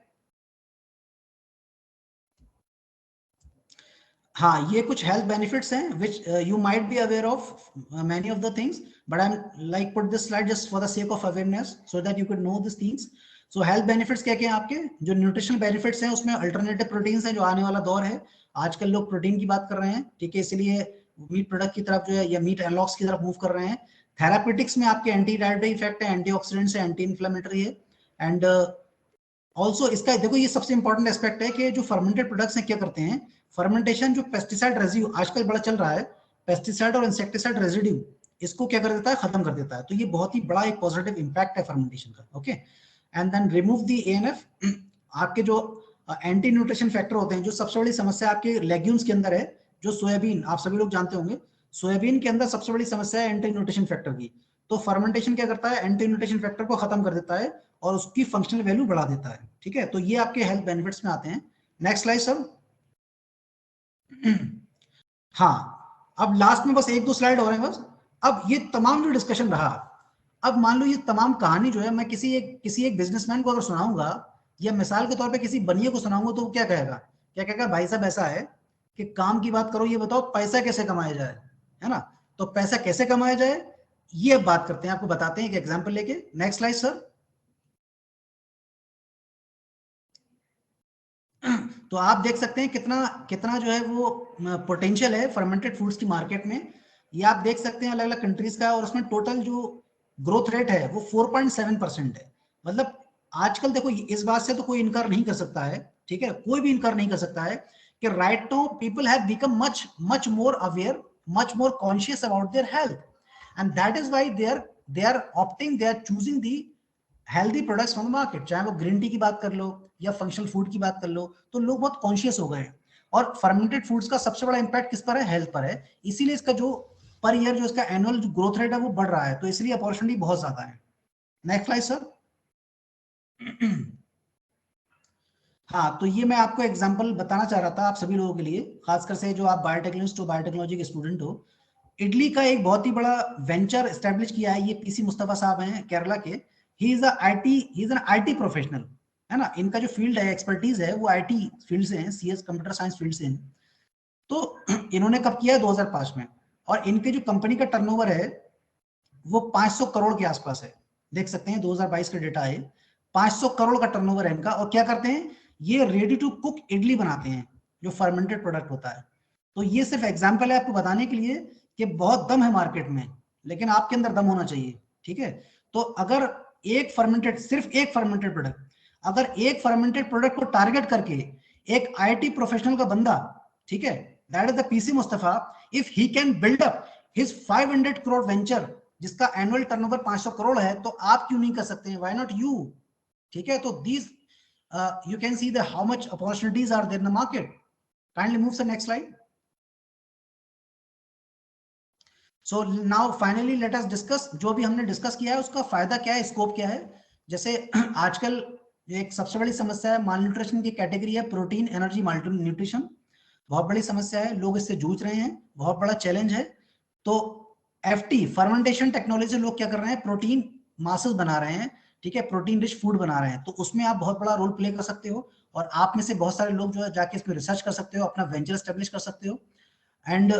हाँ, ये कुछ हेल्थ बेनिफिट्स हैं which you might be aware of many of the things, but I am like put this slide just for the sake of awareness so that you can know this things. So health benefits क्या क्या हैं आपके, जो न्यूट्रिशनल बेनिफिट्स हैं उसमें अल्टरनेटिव प्रोटीन्स हैं, जो आने वाला दौर है, आजकल लोग प्रोटीन की बात कर रहे हैं, ठीक है, इसलिए मीट प्रोडक्ट की तरफ जो है या मीट एनलॉग्स की तरफ मूव कर रहे हैं। थेरापेटिक्स में आपके एंटी डायबिटिक इफेक्ट है, एंटीऑक्सीडेंट्स है, एंटी इन्फ्लेमेटरी है। एंड ऑल्सो इसका देखो, ये सबसे इंपॉर्टेंट एस्पेक्ट है कि जो फर्मेंटेड प्रोडक्ट्स हैं क्या करते हैं, फर्मेंटेशन जो पेस्टिसाइड रेजिड्यू आजकल बड़ा चल रहा है, पेस्टिसाइड और इंसेक्टिसाइड रेजिड्यू, इसको क्या कर देता है, खत्म कर देता है। तो ये बहुत ही बड़ा एक पॉजिटिव इंपैक्ट है फर्मेंटेशन का। Okay, and then remove the ANF। आपके जो एंटी न्यूट्रिशन फैक्टर होते हैं, जो सबसे बड़ी समस्या आपके लेग्यूम्स के अंदर है, जो सोयाबीन, आप सभी लोग जानते होंगे, सोयाबीन के अंदर सबसे बड़ी समस्या है एंटी न्यूट्रिशन फैक्टर की। तो फर्मेंटेशन क्या करता है, एंटी न्यूट्रिशन फैक्टर को खत्म कर देता है और उसकी फंक्शनल वैल्यू बढ़ा देता है, ठीक है। तो ये आपके हेल्थ बेनिफिट्स में आते हैं। Next slide sir. हाँ, अब लास्ट में बस एक दो स्लाइड और हैं बस। अब ये तमाम जो डिस्कशन रहा, अब मान लो ये तमाम कहानी जो है मैं किसी एक बिजनेसमैन को अगर सुनाऊंगा, या मिसाल के तौर पे किसी बनिए को सुनाऊंगा, तो वो क्या कहेगा, क्या कहेगा, भाई साहब ऐसा है कि काम की बात करो, ये बताओ पैसा कैसे कमाया जाए, है ना। तो पैसा कैसे कमाया जाए, ये अब बात करते हैं, आपको बताते हैं एक एग्जाम्पल लेके। Next slide sir. तो आप देख सकते हैं कितना कितना जो है वो पोटेंशियल है फर्मेंटेड फूड्स की मार्केट में। ये आप देख सकते हैं अलग अलग कंट्रीज का, और उसमें टोटल जो ग्रोथ रेट है वो 4.7% है। मतलब आजकल देखो, इस बात से तो कोई इनकार नहीं कर सकता है, ठीक है, कोई भी इनकार नहीं कर सकता है कि right now people have become much much more aware, much more conscious about their health, and that is why they are opting, they are choosing the healthy products from the market. चाहे वो ग्रीन टी की बात कर लो या फंक्शनल फूड की बात कर लो, तो लोग बहुत कॉन्शियस हो गए हैं। और फर्मेंटेड फूड्स का सबसे बड़ा इंपैक्ट किस पर है, हेल्थ पर है। इसीलिए इसका जो पर ईयर जो इसका एनुअल जो ग्रोथ रेट है वो बढ़ रहा है, तो इसलिए अपॉर्चुनिटी बहुत ज्यादा है। Next slide sir. हाँ, तो ये मैं आपको एग्जांपल बताना चाह रहा था आप सभी लोगों के लिए, खासकर से जो आप बायोटेक्नोलॉजिस्ट हो, बायोटेक्नोलॉजी के स्टूडेंट हो। इडली का एक बहुत ही बड़ा वेंचर एस्टेब्लिश किया है, ये पीसी मुस्तफा साहब हैं केरला के। He is an IT professional, है ना, इनका जो फील्ड है, एक्सपर्टीज है, वो आईटी फील्ड से है, सीएस कंप्यूटर साइंस फील्ड से है। तो इन्होंने कब किया है? 2005 में। और इनके जो कंपनी का टर्नओवर है वो 500 करोड़ के आसपास है। देख सकते हैं 2022 का डेटा है, 500 करोड़ का टर्नओवर है इनका। और क्या करते हैं? ये रेडी टू कुक इडली बनाते हैं, जो फर्मेंटेड प्रोडक्ट होता है। तो ये सिर्फ एग्जांपल है आपको बताने के लिए कि बहुत दम है मार्केट में, लेकिन आपके अंदर दम होना चाहिए, ठीक है। तो अगर एक फर्मेंटेड, सिर्फ एक फर्मेंटेड प्रोडक्ट, अगर एक फर्मेंटेड प्रोडक्ट को टारगेट करके एक आईटी प्रोफेशनल का बंदा, ठीक है, that is the PC Mustafa, if he can build up his 500 crore venture जिसका एनुअल टर्नओवर 500 करोड़ है, तो आप क्यों नहीं कर सकते हैं? Why not you? ठीक है। तो these you can see the how much opportunities are there in the market. Kindly move to the next slide. So now finally let us discuss, जो भी हमने डिस्कस किया है उसका फायदा क्या है, स्कोप क्या है। जैसे आजकल एक सबसे बड़ी समस्या है माल न्यूट्रिशन की कैटेगरी है प्रोटीन एनर्जी माल न्यूट्रिशन। बहुत बड़ी समस्या है, लोग इससे जूझ रहे हैं, बहुत बड़ा चैलेंज है। तो एफटी फर्मेंटेशन टेक्नोलॉजी लोग क्या कर रहे हैं? प्रोटीन मासेस बना रहे हैं, ठीक है, प्रोटीन रिच फूड बना रहे हैं। तो उसमें आप बहुत बड़ा रोल प्ले कर सकते हो, और आप में से बहुत सारे लोग जो है जाके इसमें रिसर्च कर सकते हो, अपना वेंचर स्टेब्लिश कर सकते हो। एंड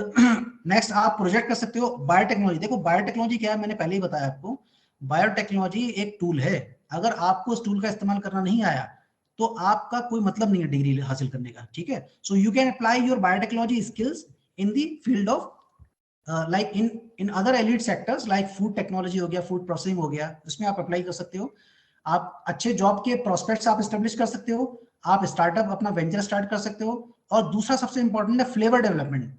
नेक्स्ट आप प्रोजेक्ट कर सकते हो बायोटेक्नोलॉजी। देखो बायोटेक्नोलॉजी क्या है, मैंने पहले ही बताया आपको, बायोटेक्नोलॉजी एक टूल है। अगर आपको उस टूल का इस्तेमाल करना नहीं आया तो आपका कोई मतलब नहीं है डिग्री हासिल करने का, ठीक है। So you can apply your biotechnology skills in the field of like in other elite sectors like food technology हो गया, फूड प्रोसेसिंग हो गया, उसमें आप अप्लाई कर सकते हो। आप अच्छे जॉब के प्रोस्पेक्ट्स आप एस्टेब्लिश कर सकते हो, आप स्टार्टअप अपना वेंचर स्टार्ट कर सकते हो। और दूसरा सबसे इंपॉर्टेंट है फ्लेवर डेवलपमेंट।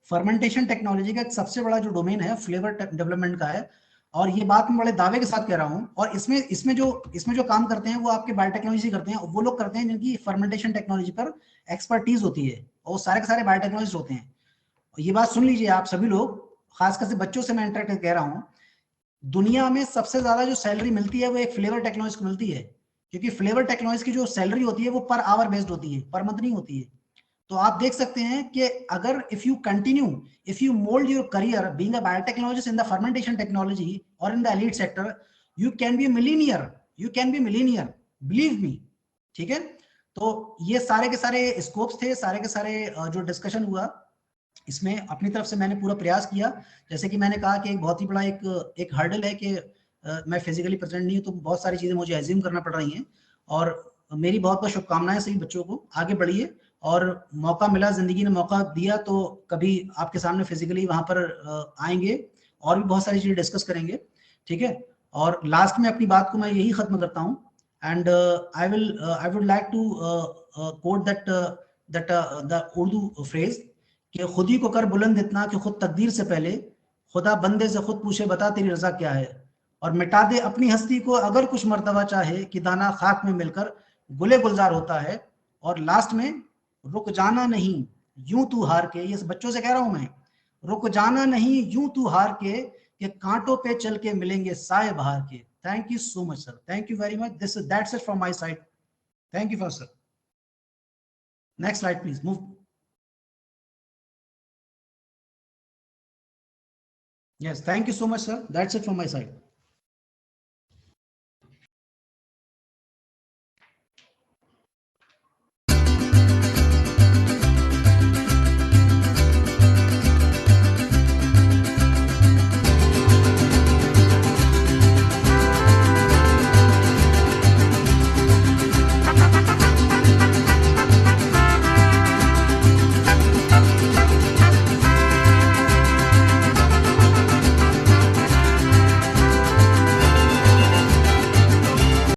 फर्मेंटेशन टेक्नोलॉजी का सबसे बड़ा जो डोमेन है फ्लेवर डेवलपमेंट का है, और ये बात मैं बड़े दावे के साथ कह रहा हूँ। और इसमें जो काम करते हैं वो आपके बायोटेक्नोलॉजी करते हैं, वो लोग करते हैं जिनकी फर्मेंटेशन टेक्नोलॉजी पर एक्सपर्टीज होती है, और सारे के सारे बायोटेक्नोलॉजिस्ट होते हैं। ये बात सुन लीजिए आप सभी लोग, खासकर से बच्चों से मैं इंटरेक्ट कह रहा हूँ, दुनिया में सबसे ज्यादा जो सैलरी मिलती है वो एक फ्लेवर टेक्नोलॉजी को मिलती है। क्योंकि फ्लेवर टेक्नोलॉजी की जो सैलरी होती है वो पर आवर बेस्ड होती है, पर मंथ नहीं होती है। तो आप देख सकते हैं कि अगर if you mould your career being a biotechnologist in the fermentation technology और in the elite sector, you can be millionaire, believe me, ठीक है। तो ये सारे के सारे स्कोप्स थे, सारे के सारे जो डिस्कशन हुआ, इसमें अपनी तरफ से मैंने पूरा प्रयास किया। जैसे कि मैंने कहा कि एक बहुत ही बड़ा एक हर्डल है कि मैं फिजिकली प्रेजेंट नहीं हूँ, तो बहुत सारी चीजें मुझे एज्यूम करना पड़ रही हैं। और मेरी बहुत बहुत शुभकामनाएं सभी बच्चों को, आगे बढ़िए। और मौका मिला, जिंदगी ने मौका दिया, तो कभी आपके सामने फिजिकली वहां पर आएंगे और भी बहुत सारी चीजें डिस्कस करेंगे, ठीक है। और लास्ट में अपनी बात को मैं यही खत्म करता हूँ। And I would like to quote that the Urdu phrase कि खुद ही को कर बुलंद इतना कि खुद तकदीर से पहले खुदा बंदे से खुद पूछे बता तेरी रजा क्या है, और मिटा दे अपनी हस्ती को अगर कुछ मर्तबा चाहे कि दाना खाक में मिलकर गुले गुलजार होता है। और लास्ट में रुक जाना नहीं यूं तू हार के, ये बच्चों से कह रहा हूं मैं, रुक जाना नहीं यूं तू हार के कि कांटों पे चल के मिलेंगे साए बहार के। Thank you so much sir, thank you very much, this that's it from my side. Thank you for sir. Next slide please move. Yes, thank you so much, sir. That's it from my side.